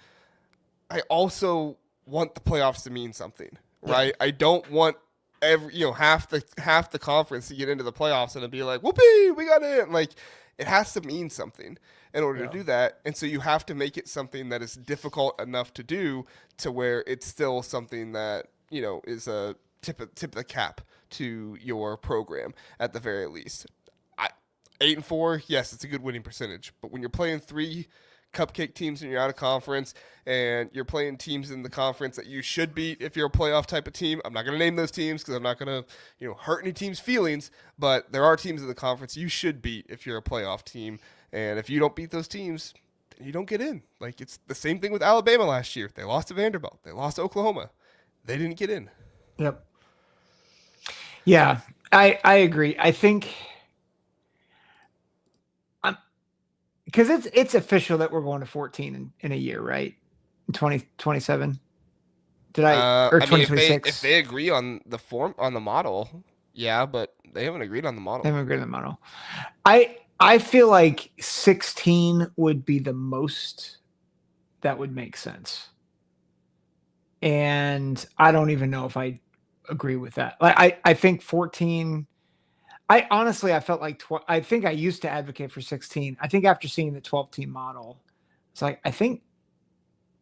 A: I also want the playoffs to mean something, right? Yeah. I don't want half the conference to get into the playoffs and it'd be like, whoopee, we got in. Like, it has to mean something in order to do that. And so you have to make it something that is difficult enough to do to where it's still something that is a tip of the cap to your program at the very least. 8-4, yes, it's a good winning percentage. But when you're playing 3 cupcake teams and you're out of conference, and you're playing teams in the conference that you should beat if you're a playoff type of team, I'm not going to name those teams because I'm not going to hurt any team's feelings. But there are teams in the conference you should beat if you're a playoff team, and if you don't beat those teams, then you don't get in. Like, it's the same thing with Alabama last year. They lost to Vanderbilt. They lost to Oklahoma. They didn't get in.
B: Yep. Yeah, I agree. I think. Because it's official that we're going to 14 in a year, right? 2027. Did I or 2026?
A: If they agree on the model, yeah, but they haven't agreed on the model.
B: They haven't agreed on the model. I feel like 16 would be the most that would make sense, and I don't even know if I agree with that. Like I think 14. I felt like I think I used to advocate for 16. I think after seeing the 12-team model, it's like I think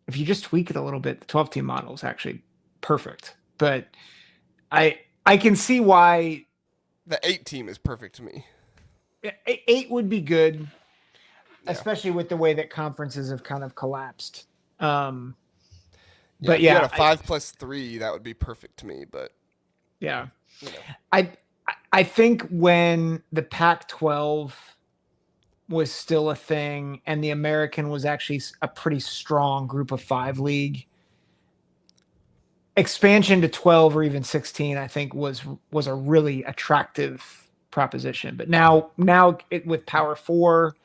B: if you just tweak it a little bit, the 12-team model is actually perfect. But I can see why
A: the 8-team is perfect to me.
B: 8 would be good, especially with the way that conferences have kind of collapsed. But
A: if you had a 5+3, that would be perfect to me. But
B: yeah, I think when the Pac-12 was still a thing and the American was actually a pretty strong group of 5 league, expansion to 12 or even 16, I think was a really attractive proposition. But now with Power 4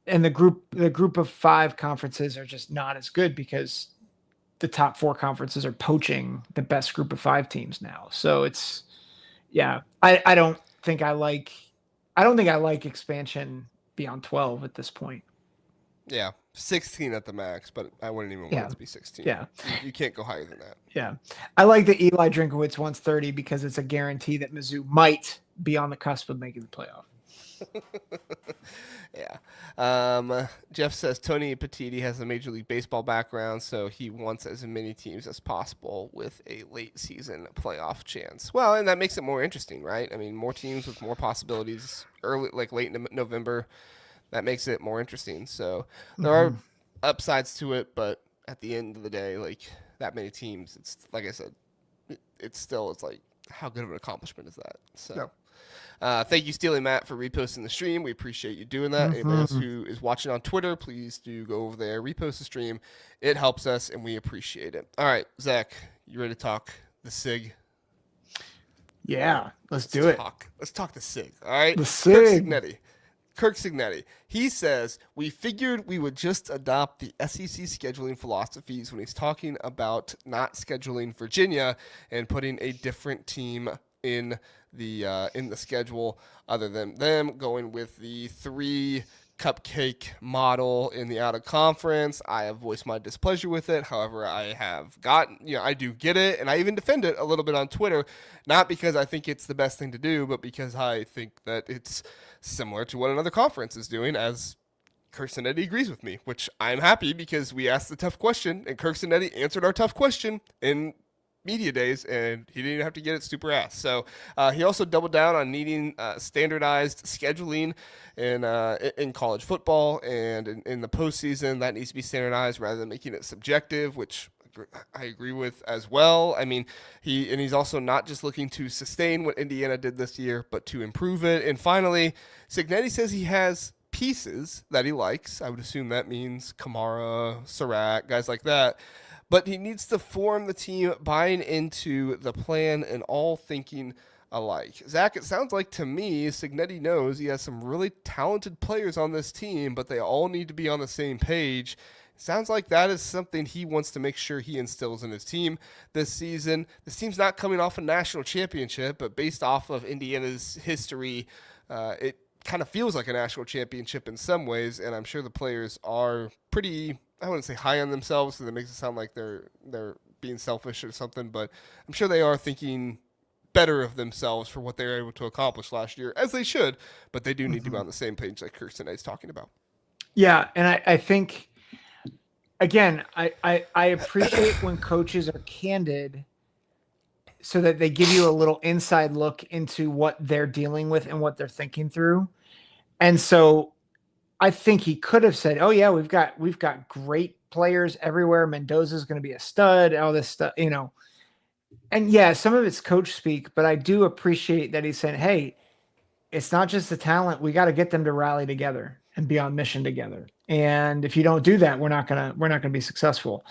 B: and the group of 5 conferences are just not as good because the top 4 conferences are poaching the best group of 5 teams now. So it's, yeah, I don't think I like expansion beyond 12 at this point.
A: Yeah, 16 at the max, but I wouldn't even want it to be 16.
B: Yeah,
A: you can't go higher than that.
B: Yeah, I like that Eli Drinkowitz wants 30 because it's a guarantee that Mizzou might be on the cusp of making the playoff.
A: Yeah. Jeff says Tony Petitti has a Major League Baseball background, so he wants as many teams as possible with a late season playoff chance. Well, and that makes it more interesting, right? I mean, more teams with more possibilities early, like late in November. That makes it more interesting. So there are upsides to it, but at the end of the day, like that many teams, it's like I said, it's like how good of an accomplishment is that? So.
B: Yep.
A: Thank you, Steely Matt, for reposting the stream. We appreciate you doing that. Anybody else who is watching on Twitter, please do go over there, repost the stream. It helps us, and we appreciate it. All right, Zach, you ready to talk the Sig?
B: Yeah, let's do it.
A: Let's talk the Sig, all right?
B: The Sig.
A: Curt Cignetti. He says, we figured we would just adopt the SEC scheduling philosophies when he's talking about not scheduling Virginia and putting a different team in the schedule other than them going with the 3 cupcake model in the out of conference. I have voiced my displeasure with it. However, I have gotten, I do get it, and I even defend it a little bit on Twitter, not because I think it's the best thing to do, but because I think that it's similar to what another conference is doing, as Curt Cignetti agrees with me, which I'm happy because we asked the tough question, and Curt Cignetti answered our tough question in media days, and he didn't have to get it super ass. So he also doubled down on needing standardized scheduling in college football, and in the postseason that needs to be standardized rather than making it subjective, which I agree with as well. I mean, he's also not just looking to sustain what Indiana did this year, but to improve it. And finally, Cignetti says he has pieces that he likes. I would assume that means Kamara, Surratt, guys like that. But he needs to form the team buying into the plan and all thinking alike. Zach, it sounds like to me, Cignetti knows he has some really talented players on this team, but they all need to be on the same page. Sounds like that is something he wants to make sure he instills in his team this season. This team's not coming off a national championship, but based off of Indiana's history, it kind of feels like a national championship in some ways, and I'm sure the players are pretty, I wouldn't say high on themselves because it makes it sound like they're being selfish or something, but I'm sure they are thinking better of themselves for what they were able to accomplish last year, as they should, but they do need to be on the same page like Curt Cignetti is talking about.
B: Yeah, and I think, again, I appreciate when coaches are candid so that they give you a little inside look into what they're dealing with and what they're thinking through. And so I think he could have said, "Oh yeah, we've got great players everywhere. Mendoza's going to be a stud, all this stuff, you know." And yeah, some of it's coach speak, but I do appreciate that he said, "Hey, it's not just the talent. We got to get them to rally together and be on mission together. And if you don't do that, we're not gonna be successful."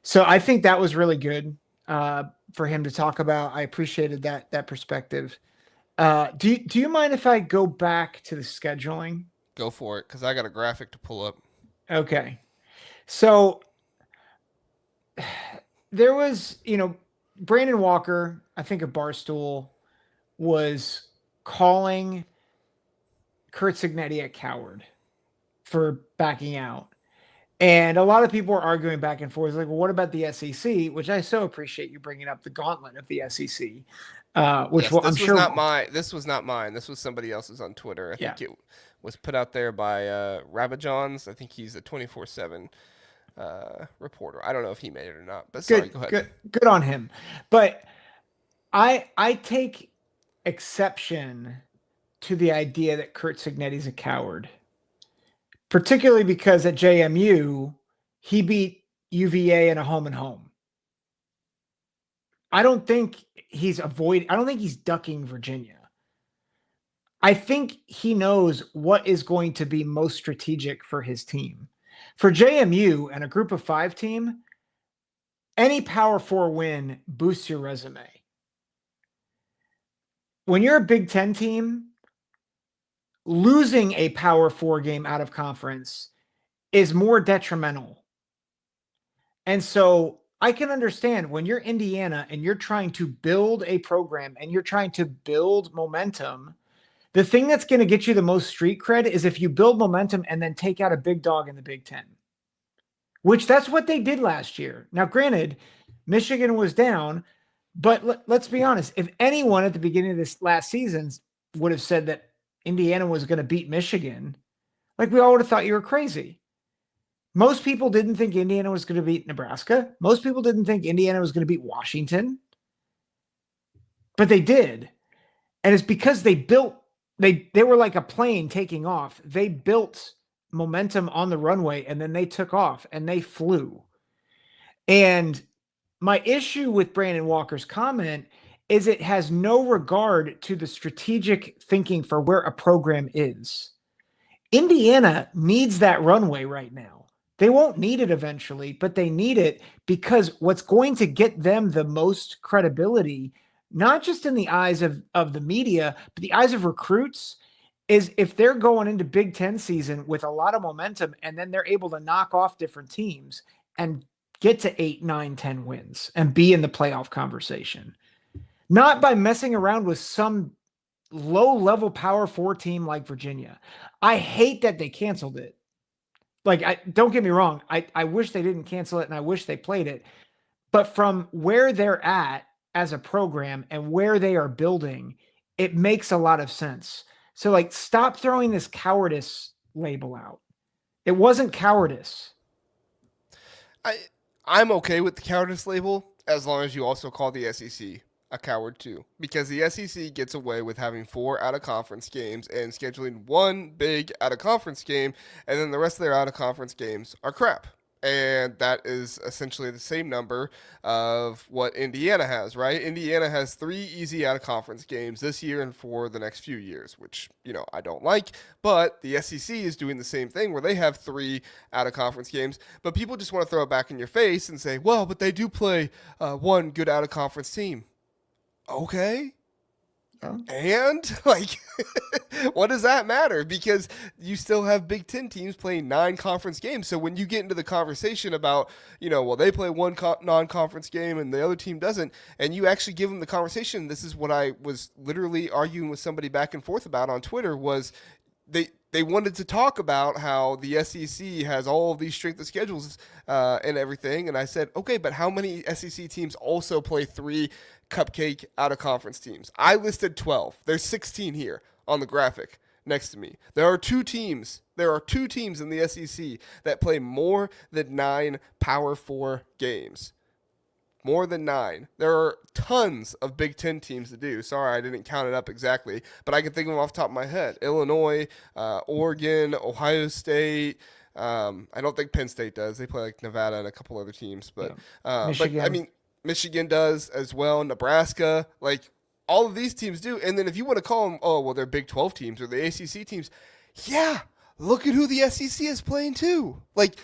B: So I think that was really good for him to talk about. I appreciated that perspective. Do you mind if I go back to the scheduling?
A: Go for it, because I got a graphic to pull up.
B: Okay. So there was, Brandon Walker, I think of Barstool, was calling Curt Cignetti a coward for backing out. And a lot of people were arguing back and forth, like, well, what about the SEC? Which I so appreciate you bringing up the gauntlet of the SEC. Which
A: yes,
B: I'm sure
A: this was not mine. This was somebody else's on Twitter. I think it was put out there by Rabajons. I think he's a 24/7 reporter. I don't know if he made it or not, but sorry, go ahead.
B: Good on him. But I take exception to the idea that Curt Cignetti's a coward, particularly because at JMU he beat UVA in a home and home. I don't think he's ducking Virginia. I think he knows what is going to be most strategic for his team. For JMU and a group of 5 team, any Power 4 win boosts your resume. When you're a Big Ten team, losing a Power 4 game out of conference is more detrimental. And so I can understand when you're Indiana and you're trying to build a program and you're trying to build momentum, the thing that's going to get you the most street cred is if you build momentum and then take out a big dog in the Big Ten, which that's what they did last year. Now, granted, Michigan was down, but let's be honest. If anyone at the beginning of this last season would have said that Indiana was going to beat Michigan, like, we all would have thought you were crazy. Most people didn't think Indiana was going to beat Nebraska. Most people didn't think Indiana was going to beat Washington, but they did. And it's because they were like a plane taking off. They built momentum on the runway and then they took off and they flew. And my issue with Brandon Walker's comment is it has no regard to the strategic thinking for where a program is. Indiana needs that runway right now. They won't need it eventually, but they need it because what's going to get them the most credibility, not just in the eyes of the media, but the eyes of recruits, is if they're going into Big Ten season with a lot of momentum and then they're able to knock off different teams and get to 8, 9, 10 wins and be in the playoff conversation. Not by messing around with some low-level Power 4 team like Virginia. I hate that they canceled it. Don't get me wrong. I wish they didn't cancel it and I wish they played it. But from where they're at as a program and where they are building, it makes a lot of sense. So, stop throwing this cowardice label out. It wasn't cowardice.
A: I'm okay with the cowardice label as long as you also call the SEC a coward too, because the SEC gets away with having 4 out-of-conference games and scheduling 1 big out-of-conference game, and then the rest of their out-of-conference games are crap. And that is essentially the same number of what Indiana has, right? Indiana has 3 easy out-of-conference games this year and for the next few years, which, I don't like. But the SEC is doing the same thing where they have 3 out-of-conference games. But people just want to throw it back in your face and say, well, but they do play 1 good out-of-conference team. Okay. And what does that matter? Because you still have Big Ten teams playing 9 conference games. So when you get into the conversation about, well, they play 1 non-conference game and the other team doesn't, and you actually give them the conversation, this is what I was literally arguing with somebody back and forth about on Twitter, was they wanted to talk about how the SEC has all of these strength of schedules and everything. And I said, okay, but how many SEC teams also play 3 cupcake out-of-conference teams? I listed 12. There's 16 here on the graphic next to me. There are 2 teams in the SEC that play more than 9 Power 4 games. more than 9. There are tons of Big Ten teams to do. Sorry, I didn't count it up exactly, but I can think of them off the top of my head. Illinois, Oregon, Ohio State. I don't think Penn State does. They play like Nevada and a couple other teams, but I mean, Michigan does as well. Nebraska, like all of these teams do. And then if you want to call them, oh, well, they're Big 12 teams or the ACC teams. Yeah, look at who the SEC is playing too. Like,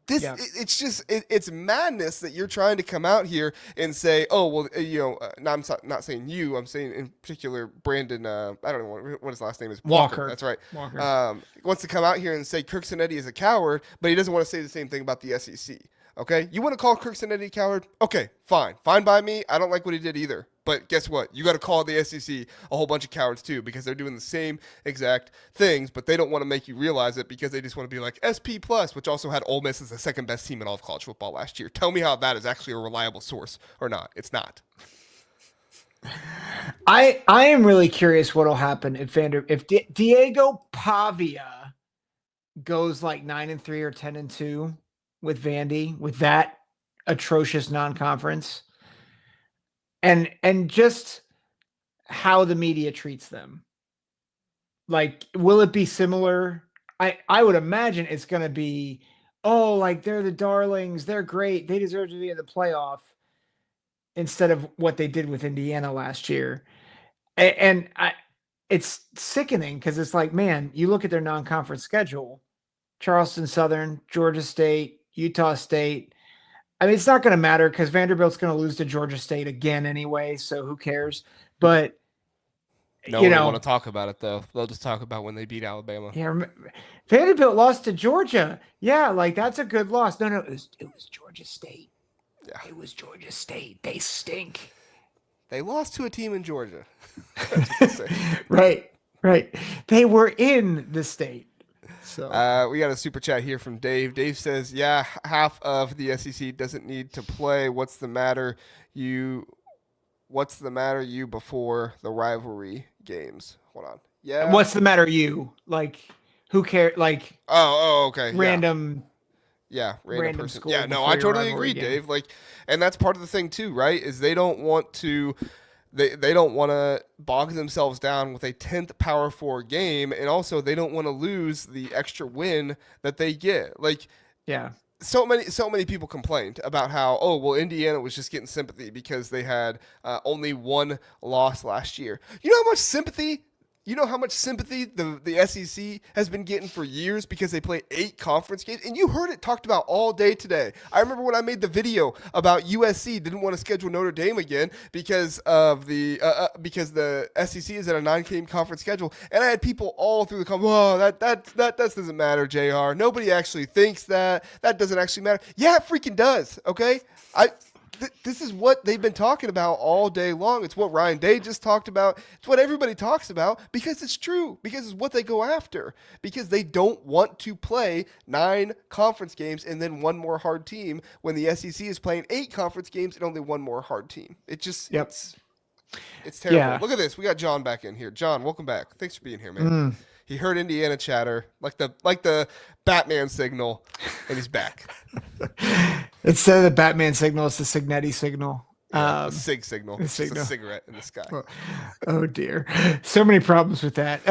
A: this, it's just it's madness that you're trying to come out here and say, oh well, no, I'm not saying you. I'm saying in particular Brandon. I don't know what his last name is.
B: Walker.
A: That's right.
B: Walker
A: wants to come out here and say Curt Cignetti is a coward, but he doesn't want to say the same thing about the SEC. Okay, you want to call Curt Cignetti a coward? Okay, fine by me. I don't like what he did either. But guess what? You got to call the SEC a whole bunch of cowards too, because they're doing the same exact things, but they don't want to make you realize it because they just want to be like SP Plus, which also had Ole Miss as the second best team in all of college football last year. Tell me how that is actually a reliable source or not. It's not.
B: I am really curious what will happen if Diego Pavia goes like 9-3 or 10-2 with Vandy with that atrocious non-conference. And just how the media treats them. Like, will it be similar? I would imagine it's going to be, oh, like they're the darlings. They're great. They deserve to be in the playoff instead of what they did with Indiana last year. And it's sickening because it's like, man, you look at their non-conference schedule, Charleston Southern, Georgia State, Utah State. I mean, it's not going to matter because Vanderbilt's going to lose to Georgia State again anyway, so who cares? But,
A: no one want to talk about it, though. They'll just talk about when they beat Alabama.
B: Yeah, Vanderbilt lost to Georgia. Yeah, like, that's a good loss. No, it was Georgia State. Yeah. It was Georgia State. They stink.
A: They lost to a team in Georgia. That's what they say.
B: Right. They were in the state. So
A: we got a super chat here from Dave. Dave says, yeah, half of the SEC doesn't need to play. What's the matter you before the rivalry games? Hold on. Yeah.
B: What's the matter you? Like, who cares? Like,
A: okay.
B: Random
A: person.
B: School
A: yeah, no, I totally agree, Dave. Like, and that's part of the thing too, right? Is they don't want to They don't want to bog themselves down with a 10th Power 4 game, and also they don't want to lose the extra win that they get. Like,
B: yeah,
A: so many people complained about how, oh, well, Indiana was just getting sympathy because they had only one loss last year. You know how much sympathy the SEC has been getting for years because they play 8 conference games? And you heard it talked about all day today. I remember when I made the video about USC didn't want to schedule Notre Dame again because of because the SEC is at a 9-game conference schedule. And I had people all through the comments, oh, that doesn't matter, JR. Nobody actually thinks that. That doesn't actually matter. Yeah, it freaking does, okay? This is what they've been talking about all day long. It's what Ryan Day just talked about. It's what everybody talks about because it's true, because it's what they go after, because they don't want to play 9 conference games and then one more hard team when the SEC is playing 8 conference games and only one more hard team. It just, it's terrible.
B: Yeah.
A: Look at this. We got John back in here. John, welcome back. Thanks for being here, man. He heard Indiana chatter, like the Batman signal, and he's back.
B: Instead of the Batman signal, it's the Cignetti signal.
A: The Sig signal. It's just a cigarette in the sky.
B: Oh dear. So many problems with that.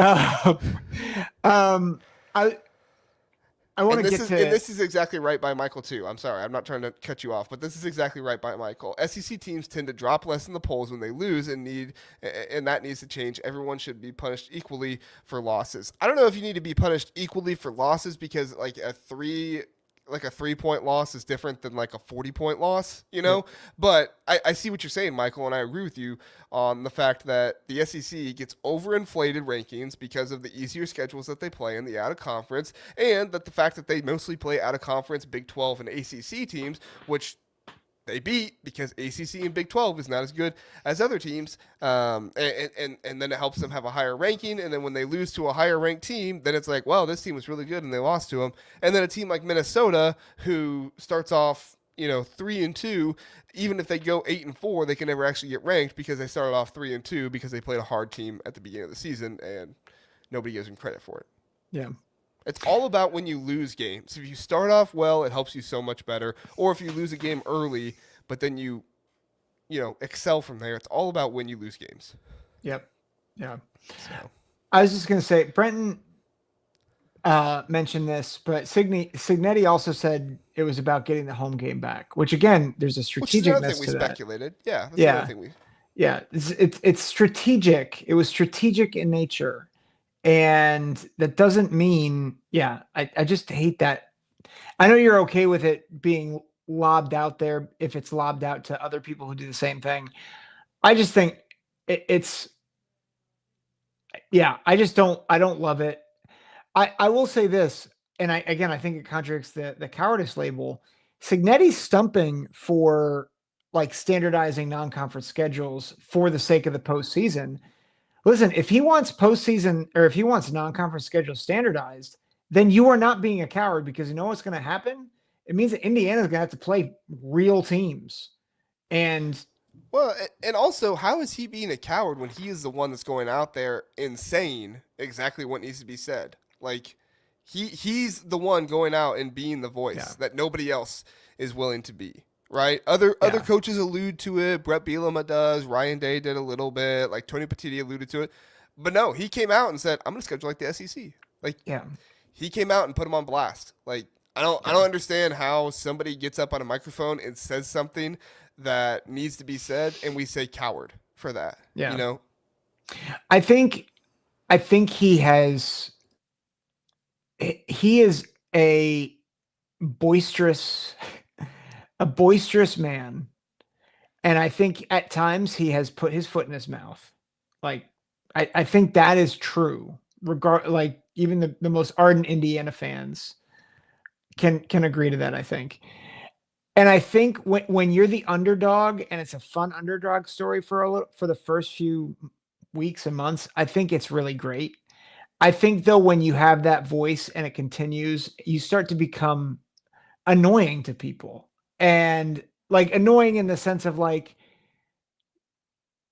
B: I want to get to...
A: And this is exactly right by Michael, too. I'm sorry. I'm not trying to cut you off, but this is exactly right by Michael. SEC teams tend to drop less in the polls when they lose and that needs to change. Everyone should be punished equally for losses. I don't know if you need to be punished equally for losses because like a 3-point loss is different than like a 40-point loss, you know? Yeah. But I see what you're saying, Michael, and I agree with you on the fact that the SEC gets overinflated rankings because of the easier schedules that they play in the out-of-conference, and that the fact that they mostly play out-of-conference Big 12 and ACC teams, which they beat because ACC and Big 12 is not as good as other teams, and then it helps them have a higher ranking, and then when they lose to a higher ranked team, then it's like, well, this team was really good and they lost to them, and then a team like Minnesota who starts off 3-2, even if they go 8-4, they can never actually get ranked because they started off 3-2 because they played a hard team at the beginning of the season and nobody gives them credit for it.
B: Yeah.
A: It's all about when you lose games. If you start off well, it helps you so much better. Or if you lose a game early, but then you excel from there. It's all about when you lose games.
B: Yep. Yeah.
A: So
B: I was just going to say, Brenton mentioned this, but Cignetti also said it was about getting the home game back, which again, there's a strategicness
A: which is another thing we
B: to that.
A: speculated. Yeah. That's
B: Yeah.
A: another thing we.
B: Yeah. It's strategic. It was strategic in nature. And that doesn't mean, I just hate that. I know you're okay with it being lobbed out there if it's lobbed out to other people who do the same thing. I just think I don't love it. I will say this, and I think it contradicts the cowardice label. Signetti's stumping for like standardizing non-conference schedules for the sake of the postseason. Listen, if he wants postseason or if he wants non-conference schedules standardized, then you are not being a coward, because you know what's going to happen? It means that Indiana's going to have to play real teams. And
A: also, how is he being a coward when he is the one that's going out there and saying exactly what needs to be said? Like, he's the one going out and being the voice that nobody else is willing to be, right? Other coaches allude to it. Brett Bielema does. Ryan Day did a little bit. Like, Tony Petitti alluded to it. But no, he came out and said, I'm going to schedule like the SEC. Like, he came out and put him on blast. Like, I don't understand how somebody gets up on a microphone and says something that needs to be said, and we say coward for that.
B: Yeah.
A: You know?
B: I think he is a boisterous man. And I think at times he has put his foot in his mouth. Like, I think that is true. Like even the most ardent Indiana fans can agree to that, I think. And I think when you're the underdog and it's a fun underdog story for the first few weeks and months, I think it's really great. I think though, when you have that voice and it continues, you start to become annoying to people, and like annoying in the sense of like,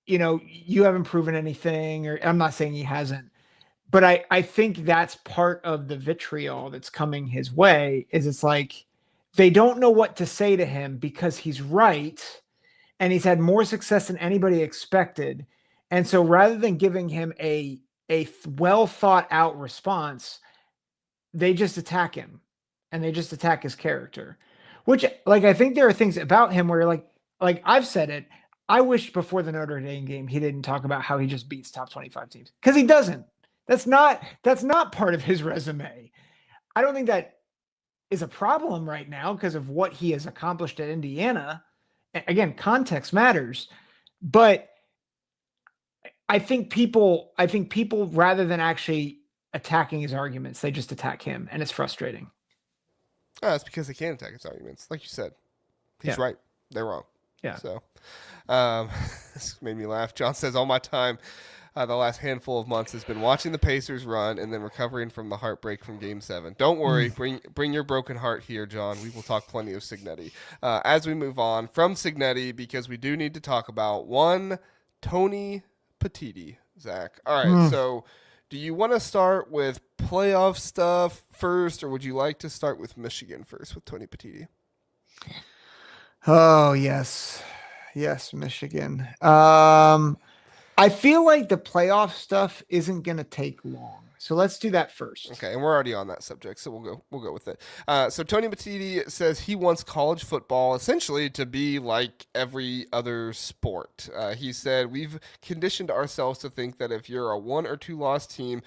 B: you haven't proven anything, or I'm not saying he hasn't, but I think that's part of the vitriol that's coming his way. Is it's like, they don't know what to say to him because he's right. And he's had more success than anybody expected. And so rather than giving him a well thought out response, they just attack him, and they just attack his character, which, like, I think there are things about him where like I've said it. I wish before the Notre Dame game, he didn't talk about how he just beats top 25 teams, because he doesn't. That's not part of his resume. I don't think that is a problem right now because of what he has accomplished at Indiana. Again, context matters, but I think people, rather than actually attacking his arguments, they just attack him, and it's frustrating.
A: It's because they can't attack his arguments. Like you said, he's right. They're wrong.
B: Yeah.
A: So, this made me laugh. John says, all my time, the last handful of months has been watching the Pacers run and then recovering from the heartbreak from Game 7. Don't worry. Bring your broken heart here, John. We will talk plenty of Cignetti. As we move on from Cignetti, because we do need to talk about one Tony Petitti, Zach. All right, so do you want to start with playoff stuff first, or would you like to start with Michigan first with Tony Petitti?
B: Oh, yes. Yes, Michigan. I feel like the playoff stuff isn't going to take long. So let's do that first.
A: Okay, and we're already on that subject, so we'll go with it. So Tony Petitti says he wants college football essentially to be like every other sport. He said, we've conditioned ourselves to think that if you're a 1 or 2 loss team,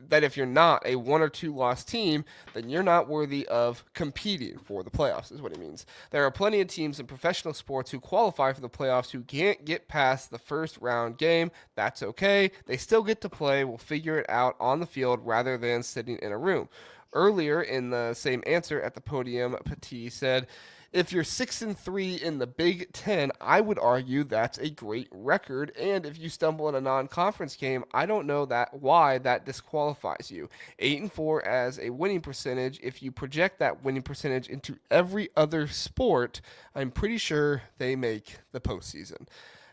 A: that if you're not a 1 or 2 loss team, then you're not worthy of competing for the playoffs, is what he means. There are plenty of teams in professional sports who qualify for the playoffs who can't get past the first round game. That's okay. They still get to play. We'll figure it out on the field rather than sitting in a room. Earlier in the same answer at the podium, Petitti said, if you're 6-3 in the Big Ten, I would argue that's a great record. And if you stumble in a non-conference game, I don't know why that disqualifies you. 8-4 as a winning percentage. If you project that winning percentage into every other sport, I'm pretty sure they make the postseason.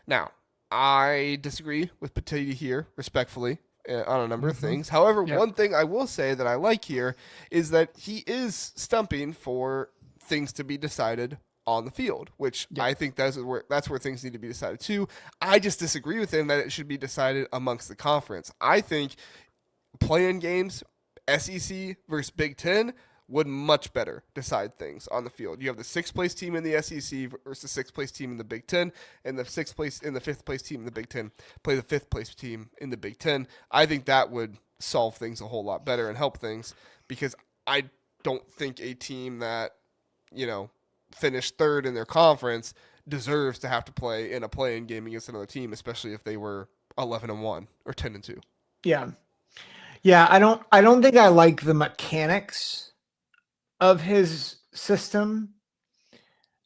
A: Now, I disagree with Petitti here, respectfully, on a number of things. However, one thing I will say that I like here is that he is stumping for things to be decided on the field, which
B: Yep.
A: I think that's where things need to be decided too. I just disagree with him that it should be decided amongst the conference. I think playing games, SEC versus Big Ten, would much better decide things on the field. You have the sixth place team in the SEC versus the sixth place team in the Big Ten, and the fifth place team in the Big Ten play the fifth place team in the Big Ten. I think that would solve things a whole lot better and help things, because I don't think a team that, finished third in their conference deserves to have to play in a play-in game against another team, especially if they were 11-1 or 10-2.
B: Yeah. Yeah, I don't think I like the mechanics of his system,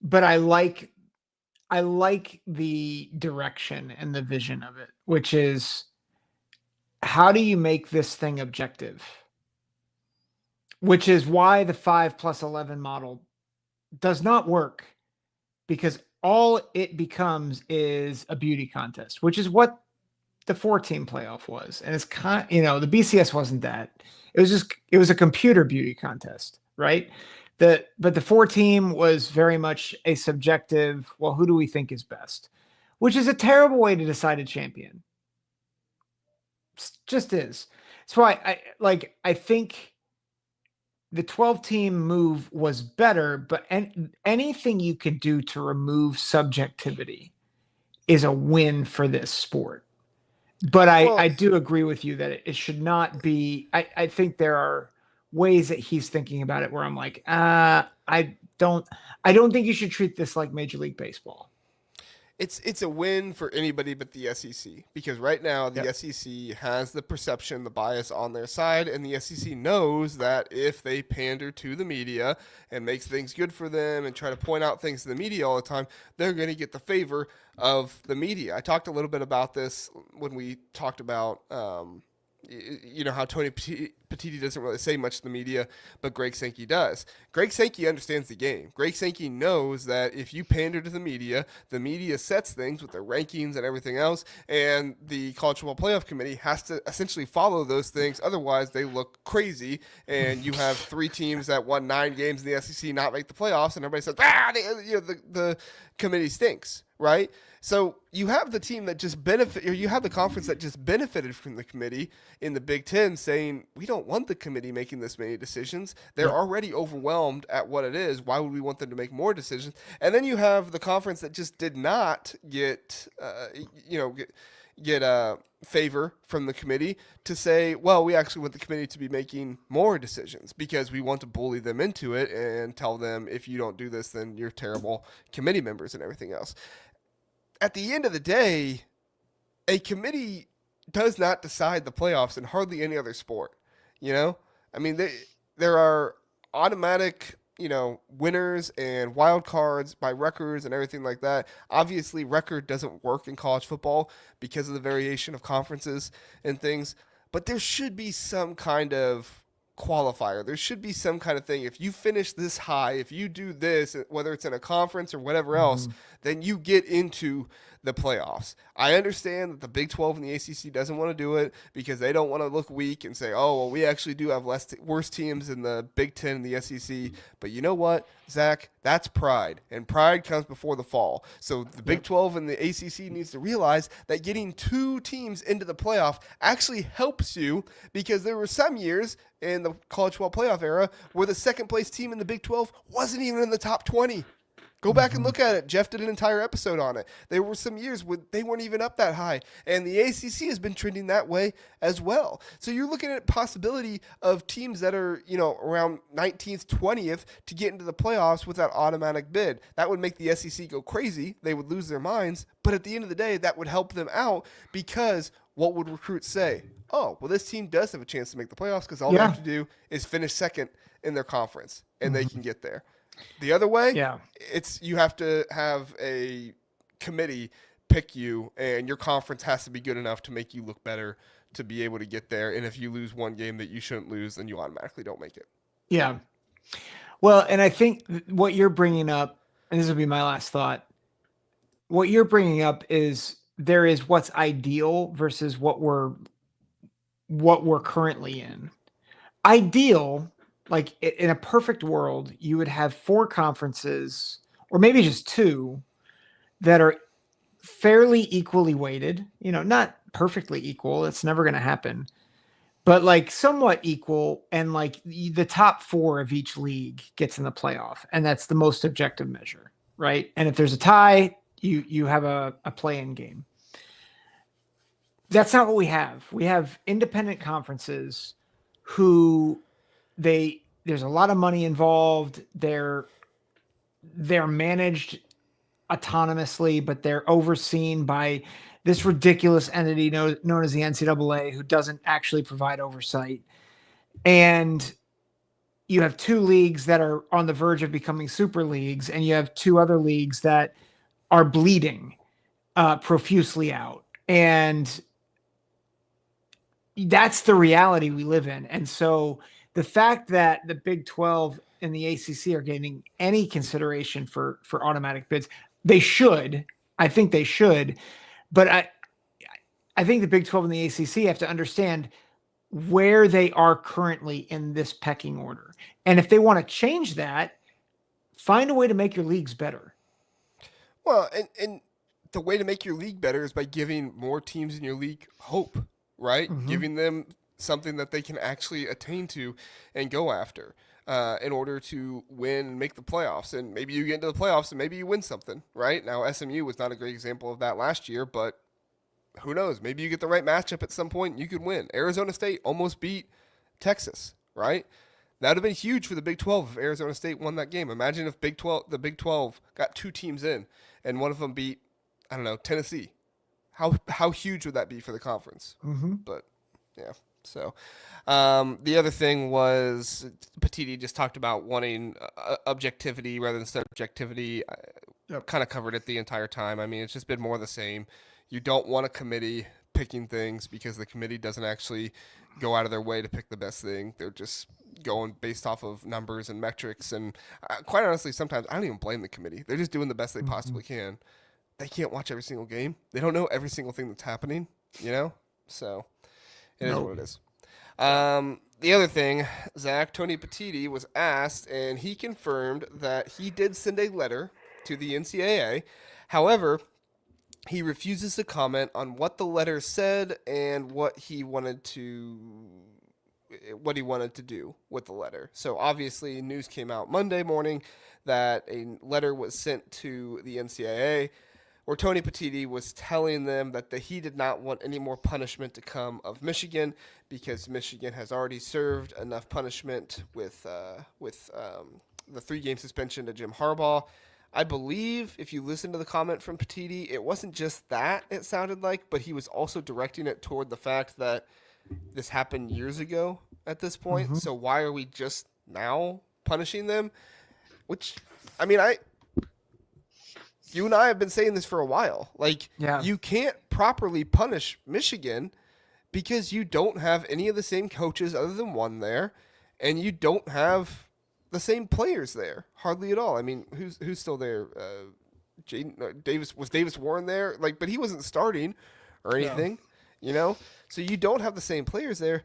B: but I like the direction and the vision of it, which is, how do you make this thing objective? Which is why the 5+11 model does not work, because all it becomes is a beauty contest, which is what the 4-team playoff was. And it's the BCS wasn't that. It was a computer beauty contest, right? But the 4-team was very much a subjective, well, who do we think is best? Which is a terrible way to decide a champion. It just is. That's why I think the 12-team move was better, but anything you could do to remove subjectivity is a win for this sport. But I do agree with you that it should not be. I think there are ways that he's thinking about it where I'm like, I don't think you should treat this like Major League Baseball.
A: It's a win for anybody but the SEC, because right now the SEC has the perception, the bias on their side, and the SEC knows that if they pander to the media and makes things good for them and try to point out things to the media all the time, they're going to get the favor of the media. I talked a little bit about this when we talked about how Tony Petitti doesn't really say much to the media, but Greg Sankey does. Greg Sankey understands the game. Greg Sankey knows that if you pander to the media sets things with their rankings and everything else, and the College Football Playoff Committee has to essentially follow those things. Otherwise, they look crazy, and you have 3 teams that won 9 games in the SEC not make the playoffs, and everybody says, the committee stinks, right? So you have the team that just you have the conference that just benefited from the committee in the Big Ten saying, we don't want the committee making this many decisions. They're already overwhelmed at what it is. Why would we want them to make more decisions? And then you have the conference that just did not get favor from the committee to say, well, we actually want the committee to be making more decisions because we want to bully them into it and tell them, if you don't do this, then you're terrible committee members and everything else. At the end of the day, a committee does not decide the playoffs in hardly any other sport. I mean, there are automatic, winners and wild cards by records and everything like that. Obviously, record doesn't work in college football because of the variation of conferences and things, but there should be some kind of qualifier. There should be some kind of thing. If you finish this high, if you do this, whether it's in a conference or whatever else, then you get into the playoffs. I understand that the Big 12 and the ACC doesn't want to do it because they don't want to look weak and say, oh, well, we actually do have worse teams in the Big 10 and the SEC. But you know what, Zach? That's pride, and pride comes before the fall. So the Big 12 and the ACC needs to realize that getting 2 teams into the playoff actually helps you, because there were some years in the college football playoff era where the second-place team in the Big 12 wasn't even in the top 20. Go back and look at it. Jeff did an entire episode on it. There were some years where they weren't even up that high, and the ACC has been trending that way as well. So you're looking at possibility of teams that are, around 19th, 20th to get into the playoffs with that automatic bid. That would make the SEC go crazy. They would lose their minds. But at the end of the day, that would help them out, because what would recruits say? Oh, well, this team does have a chance to make the playoffs because all they have to do is finish second in their conference, and they can get there. The other way, it's you have to have a committee pick you, and your conference has to be good enough to make you look better to be able to get there. And if you lose one game that you shouldn't lose, then you automatically don't make it.
B: Yeah. Well, and I think what you're bringing up, and this will be my last thought, what you're bringing up is there is what's ideal versus what we're currently in. Ideal, like in a perfect world, you would have 4 conferences or maybe just two, that are fairly equally weighted, not perfectly equal. It's never going to happen, but like somewhat equal. And like the top four of each league gets in the playoff. And that's the most objective measure. Right. And if there's a tie, you have a play-in game. That's not what we have. We have independent conferences who there's a lot of money involved. They're managed autonomously, but they're overseen by this ridiculous entity known as the NCAA, who doesn't actually provide oversight. And you have two leagues that are on the verge of becoming super leagues, and you have two other leagues that are bleeding profusely out. And that's the reality we live in. And so the fact that the Big 12 and the ACC are getting any consideration for automatic bids, they should. I think they should. But I think the Big 12 and the ACC have to understand where they are currently in this pecking order. And if they want to change that, find a way to make your leagues better.
A: Well, and the way to make your league better is by giving more teams in your league hope, right? Mm-hmm. Giving them something that they can actually attain to and go after in order to win and make the playoffs. And maybe you get into the playoffs and maybe you win something, right? Now, SMU was not a great example of that last year, but who knows? Maybe you get the right matchup at some point and you could win. Arizona State almost beat Texas, right? That would have been huge for the Big 12 if Arizona State won that game. Imagine if the Big 12 got two teams in and one of them beat, I don't know, Tennessee. How huge would that be for the conference?
B: Mm-hmm.
A: But, yeah. So the other thing was Petitti just talked about wanting objectivity rather than subjectivity. I kind of covered it the entire time. I mean, it's just been more of the same. You don't want a committee picking things because the committee doesn't actually go out of their way to pick the best thing. They're just going based off of numbers and metrics. And quite honestly, sometimes I don't even blame the committee. They're just doing the best they possibly can. They can't watch every single game. They don't know every single thing that's happening, So it is what it is. The other thing, Zack, Tony Petitti was asked, and he confirmed that he did send a letter to the NCAA. However, he refuses to comment on what the letter said and what he wanted to do with the letter. So obviously, news came out Monday morning that a letter was sent to the NCAA where Tony Petitti was telling them that he did not want any more punishment to come of Michigan because Michigan has already served enough punishment with the 3-game suspension to Jim Harbaugh. I believe if you listen to the comment from Petitti, it wasn't just that it sounded like, but he was also directing it toward the fact that this happened years ago at this point. Mm-hmm. So why are we just now punishing them? Which, I mean, you and I have been saying this for a while. You can't properly punish Michigan because you don't have any of the same coaches other than one there, and you don't have the same players there hardly at all. I mean, who's still there? Davis Warren there? But he wasn't starting or anything, So you don't have the same players there.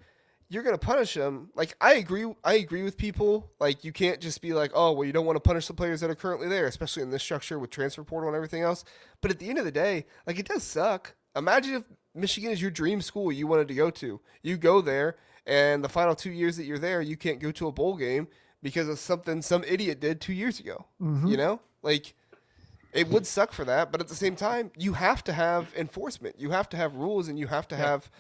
A: You're going to punish them. I agree with people. You can't just be like, oh, well, you don't want to punish the players that are currently there, especially in this structure with transfer portal and everything else. But at the end of the day, it does suck. Imagine if Michigan is your dream school you wanted to go to. You go there, and the final 2 years that you're there, you can't go to a bowl game because of something some idiot did 2 years ago. Mm-hmm. It would suck for that. But at the same time, you have to have enforcement. You have to have rules, and you have to have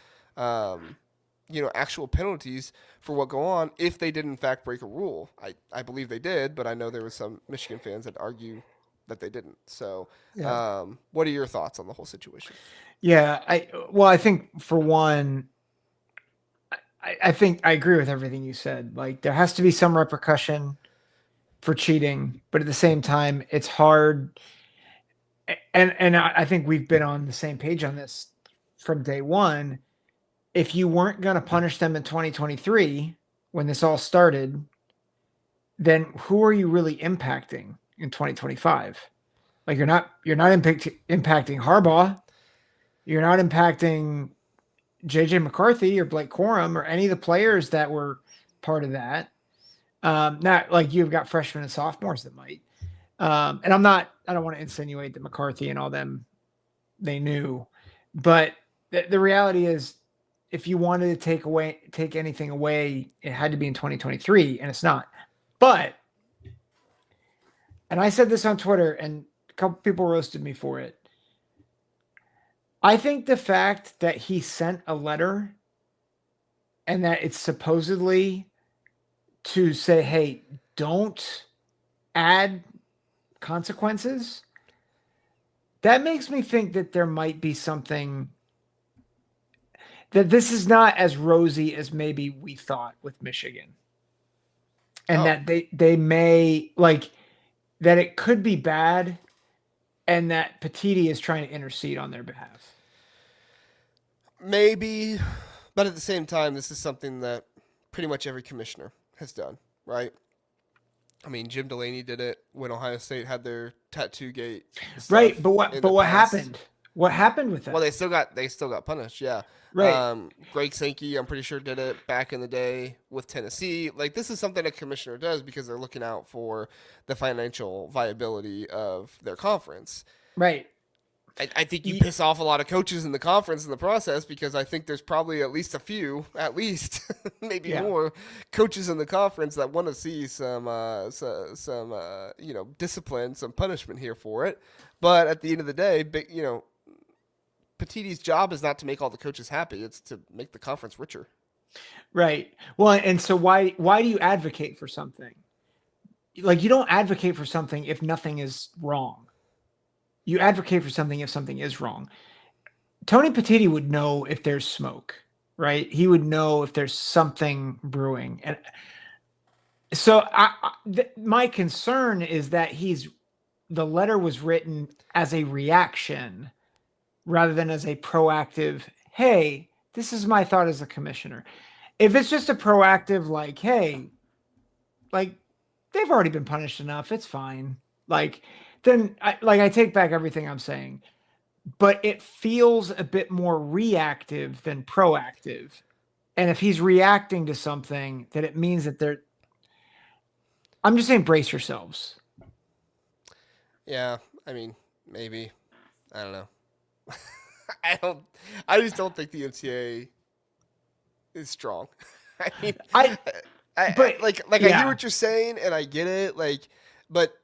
A: actual penalties for what go on if they did in fact break a rule. I believe they did, but I know there were some Michigan fans that argue that they didn't. So what are your thoughts on the whole situation?
B: Yeah, I think for one, I think I agree with everything you said. There has to be some repercussion for cheating, but at the same time, it's hard. And I think we've been on the same page on this from day one. If you weren't going to punish them in 2023 when this all started, then who are you really impacting in 2025? You're not impacting Harbaugh. You're not impacting JJ McCarthy or Blake Corum or any of the players that were part of that. Not you've got freshmen and sophomores that might, And I don't want to insinuate that McCarthy and all them, they knew, but the reality is if you wanted to take anything away, it had to be in 2023 and it's not. But, and I said this on Twitter and a couple people roasted me for it. I think the fact that he sent a letter and that it's supposedly to say, hey, don't add consequences, that makes me think that there might be something, that this is not as rosy as maybe we thought with Michigan. And that they may, like, that it could be bad and that Petitti is trying to intercede on their behalf.
A: Maybe, but at the same time, this is something that pretty much every commissioner has done, right? I mean, Jim Delaney did it when Ohio State had their tattoo gate.
B: Right, but what happened? What happened with that?
A: Well, they still got punished, yeah.
B: Right.
A: Greg Sankey, I'm pretty sure, did it back in the day with Tennessee. Like, this is something a commissioner does because they're looking out for the financial viability of their conference.
B: Right.
A: I think you piss off a lot of coaches in the conference in the process because I think there's probably at least a few, maybe more coaches in the conference that want to see some discipline, some punishment here for it. But at the end of the day, Petitti's job is not to make all the coaches happy; it's to make the conference richer.
B: Right. Well, and so why do you advocate for something? Like, you don't advocate for something if nothing is wrong. You advocate for something if something is wrong. Tony Petitti would know if there's smoke, right? He would know if there's something brewing. And so my concern is that the letter was written as a reaction rather than as a proactive, hey, this is my thought as a commissioner. If it's just a proactive, like, hey, like, they've already been punished enough, it's fine. Like, then I take back everything I'm saying, but it feels a bit more reactive than proactive. And if he's reacting to something, then it means that I'm just saying, brace yourselves.
A: Yeah. I mean, maybe, I don't know. I just don't think the NCAA is strong. I mean, I hear what you're saying and I get it. Like, but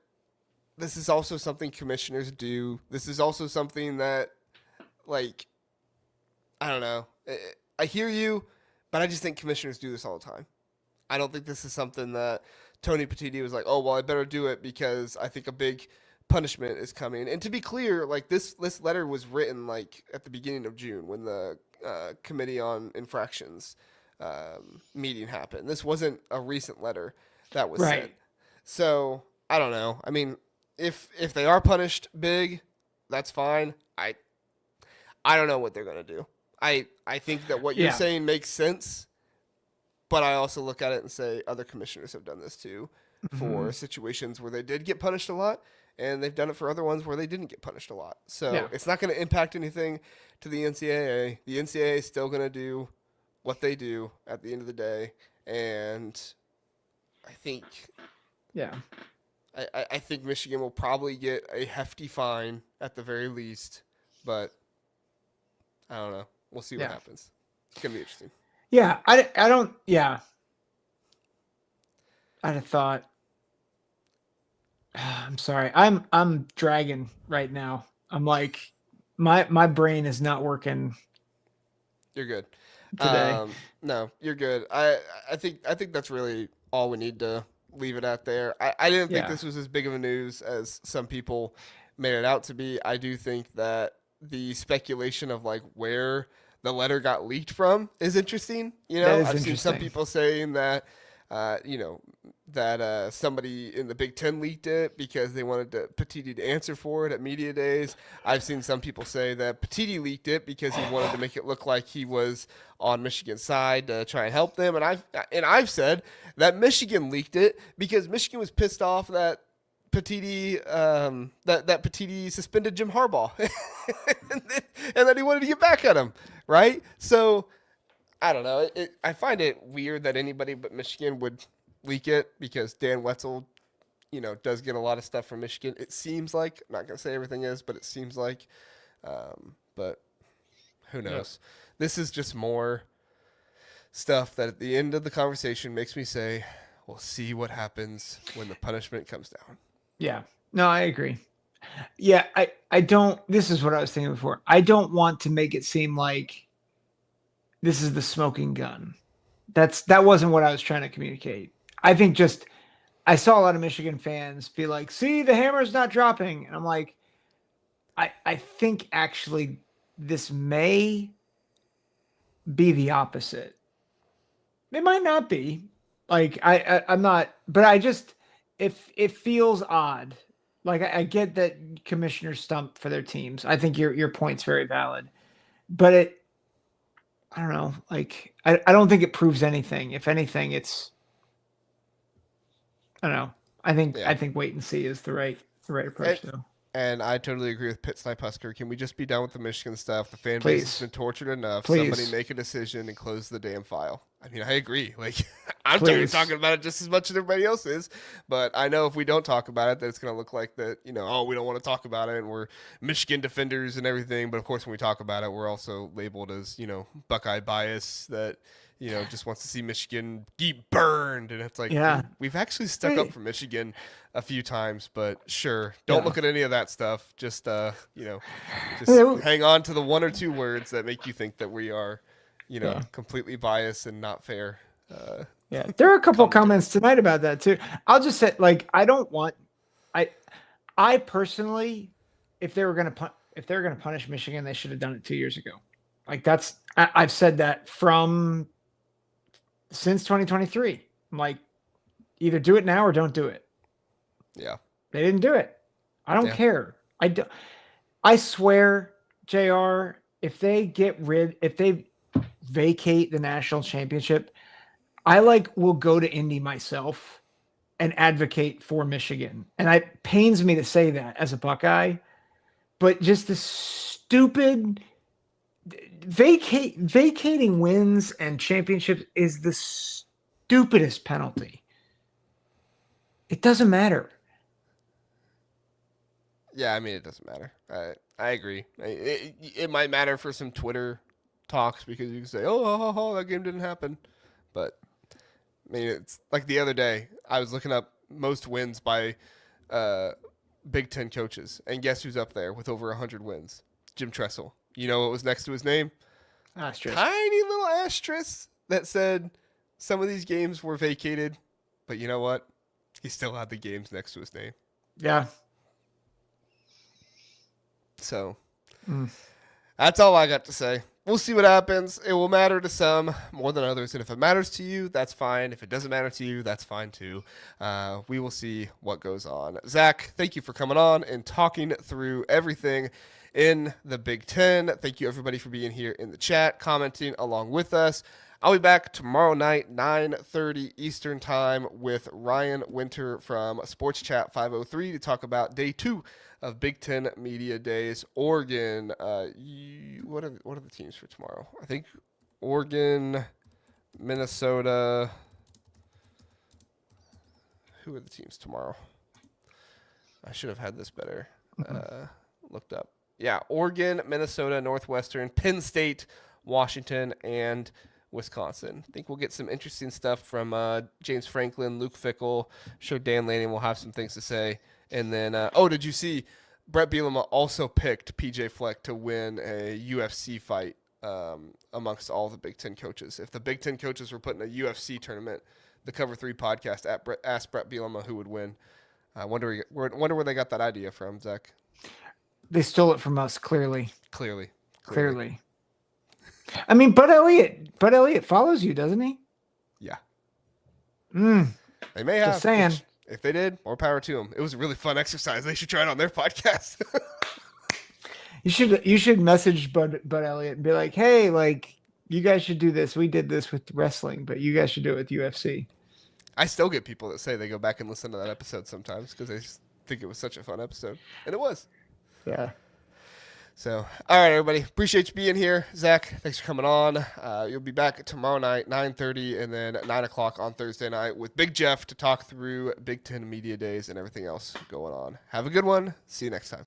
A: this is also something commissioners do. This is also something that, like, I don't know. I hear you, but I just think commissioners do this all the time. I don't think this is something that Tony Petitti was like, oh, well, I better do it because I think a big punishment is coming. And to be clear, like, this letter was written, like, at the beginning of June when the Committee on Infractions meeting happened. This wasn't a recent letter that was sent. So, I don't know. I mean, if they are punished big, that's fine. I don't know what they're gonna do. I think that what you're saying makes sense, but I also look at it and say other commissioners have done this too for situations where they did get punished a lot, and they've done it for other ones where they didn't get punished a lot. So it's not going to impact anything to the NCAA. The NCAA is still going to do what they do at the end of the day, and I think I think Michigan will probably get a hefty fine at the very least, but I don't know. We'll see what happens. It's going to be interesting.
B: Yeah, I don't. Yeah, I'd have thought. I'm sorry. I'm dragging right now. I'm like, my brain is not working.
A: You're good
B: today.
A: No, you're good. I think that's really all we need to leave it at there. I didn't think this was as big of a news as some people made it out to be. I do think that the speculation of like where the letter got leaked from is interesting. You know, I've seen some people saying that, that somebody in the Big Ten leaked it because they wanted Petitti to answer for it at media days. I've seen some people say that Petitti leaked it because he wanted to make it look like he was on Michigan's side to try and help them. And I've said that Michigan leaked it because Michigan was pissed off that Petitti that Petitti suspended Jim Harbaugh and that he wanted to get back at him, right? So I don't know. I find it weird that anybody but Michigan would leak it because Dan Wetzel does get a lot of stuff from Michigan. It seems like, I'm not going to say everything is, but it seems like, but who knows? Yep. This is just more stuff that at the end of the conversation makes me say, we'll see what happens when the punishment comes down.
B: Yeah, no, I agree. Yeah, I don't, this is what I was thinking before. I don't want to make it seem like this is the smoking gun. That wasn't what I was trying to communicate. I think just, I saw a lot of Michigan fans be like, see, the hammer's not dropping. And I'm like, I think actually this may be the opposite. It might not be. Like, I'm not, but I just, if it feels odd. Like, I get that commissioners stump for their teams. I think your point's very valid. But I don't know. Like, I don't think it proves anything. If anything, it's, I don't know. I think wait and see is the right approach, though.
A: And I totally agree with Pitt Snipe Husker. Can we just be done with the Michigan stuff? The fan base has been tortured enough. Somebody make a decision and close the damn file. I mean, I agree. Like, I'm talking about it just as much as everybody else is. But I know if we don't talk about it, that it's going to look like that, we don't want to talk about it, and we're Michigan defenders and everything. But, of course, when we talk about it, we're also labeled as, Buckeye bias that, just wants to see Michigan get burned. And it's like, we've actually stuck up for Michigan a few times, but sure, don't look at any of that stuff. Just, just hang on to the one or two words that make you think that we are, completely biased and not fair.
B: There are a couple of comments tonight about that too. I'll just say, like, I personally, if they were going to punish Michigan, they should have done it 2 years ago. Like, I've said that since 2023. I'm like, either do it now or don't do it.
A: Yeah.
B: They didn't do it. I don't care. I swear, JR, if they vacate the national championship, I will go to Indy myself and advocate for Michigan. And it pains me to say that as a Buckeye, but just the stupid vacating wins and championships is the stupidest penalty. It doesn't matter.
A: Yeah, I mean, it doesn't matter. I agree. It might matter for some Twitter talks because you can say, oh, that game didn't happen. But, I mean, it's like the other day, I was looking up most wins by Big Ten coaches. And guess who's up there with over 100 wins? Jim Tressel. You know what was next to his name?
B: Asterisk.
A: Tiny little asterisk that said some of these games were vacated. But you know what? He still had the games next to his name.
B: Yeah.
A: So that's all I got to say. We'll see what happens. It will matter to some more than others. And if it matters to you, that's fine. If it doesn't matter to you, that's fine too. We will see what goes on. Zach, thank you for coming on and talking through everything in the Big Ten. Thank you, everybody, for being here in the chat, commenting along with us. I'll be back tomorrow night, 9:30 Eastern Time, with Ryan Winter from Sports Chat 503 to talk about day 2 of Big Ten Media Days. Oregon, what are the teams for tomorrow? I think Oregon, Minnesota. Who are the teams tomorrow? I should have had this better looked up. Yeah, Oregon, Minnesota, Northwestern, Penn State, Washington, and Wisconsin. I think we'll get some interesting stuff from James Franklin, Luke Fickell. I'm sure Dan Lanning will have some things to say. And then, did you see Brett Bielema also picked PJ Fleck to win a UFC fight amongst all the Big Ten coaches? If the Big Ten coaches were putting a UFC tournament, the Cover 3 podcast asked Brett Bielema who would win. I wonder where they got that idea from, Zach.
B: They stole it from us, clearly.
A: Clearly.
B: I mean, Bud Elliott follows you, doesn't he?
A: Yeah. They may have.
B: Just saying.
A: If they did, more power to them. It was a really fun exercise. They should try it on their podcast.
B: You should message Bud Elliott and be like, hey, you guys should do this. We did this with wrestling, but you guys should do it with UFC.
A: I still get people that say they go back and listen to that episode sometimes because they just think it was such a fun episode. And it was.
B: Yeah.
A: So, all right, everybody. Appreciate you being here. Zach, thanks for coming on. You'll be back tomorrow night, 9:30, and then 9 o'clock on Thursday night with Big Jeff to talk through Big Ten Media Days and everything else going on. Have a good one. See you next time.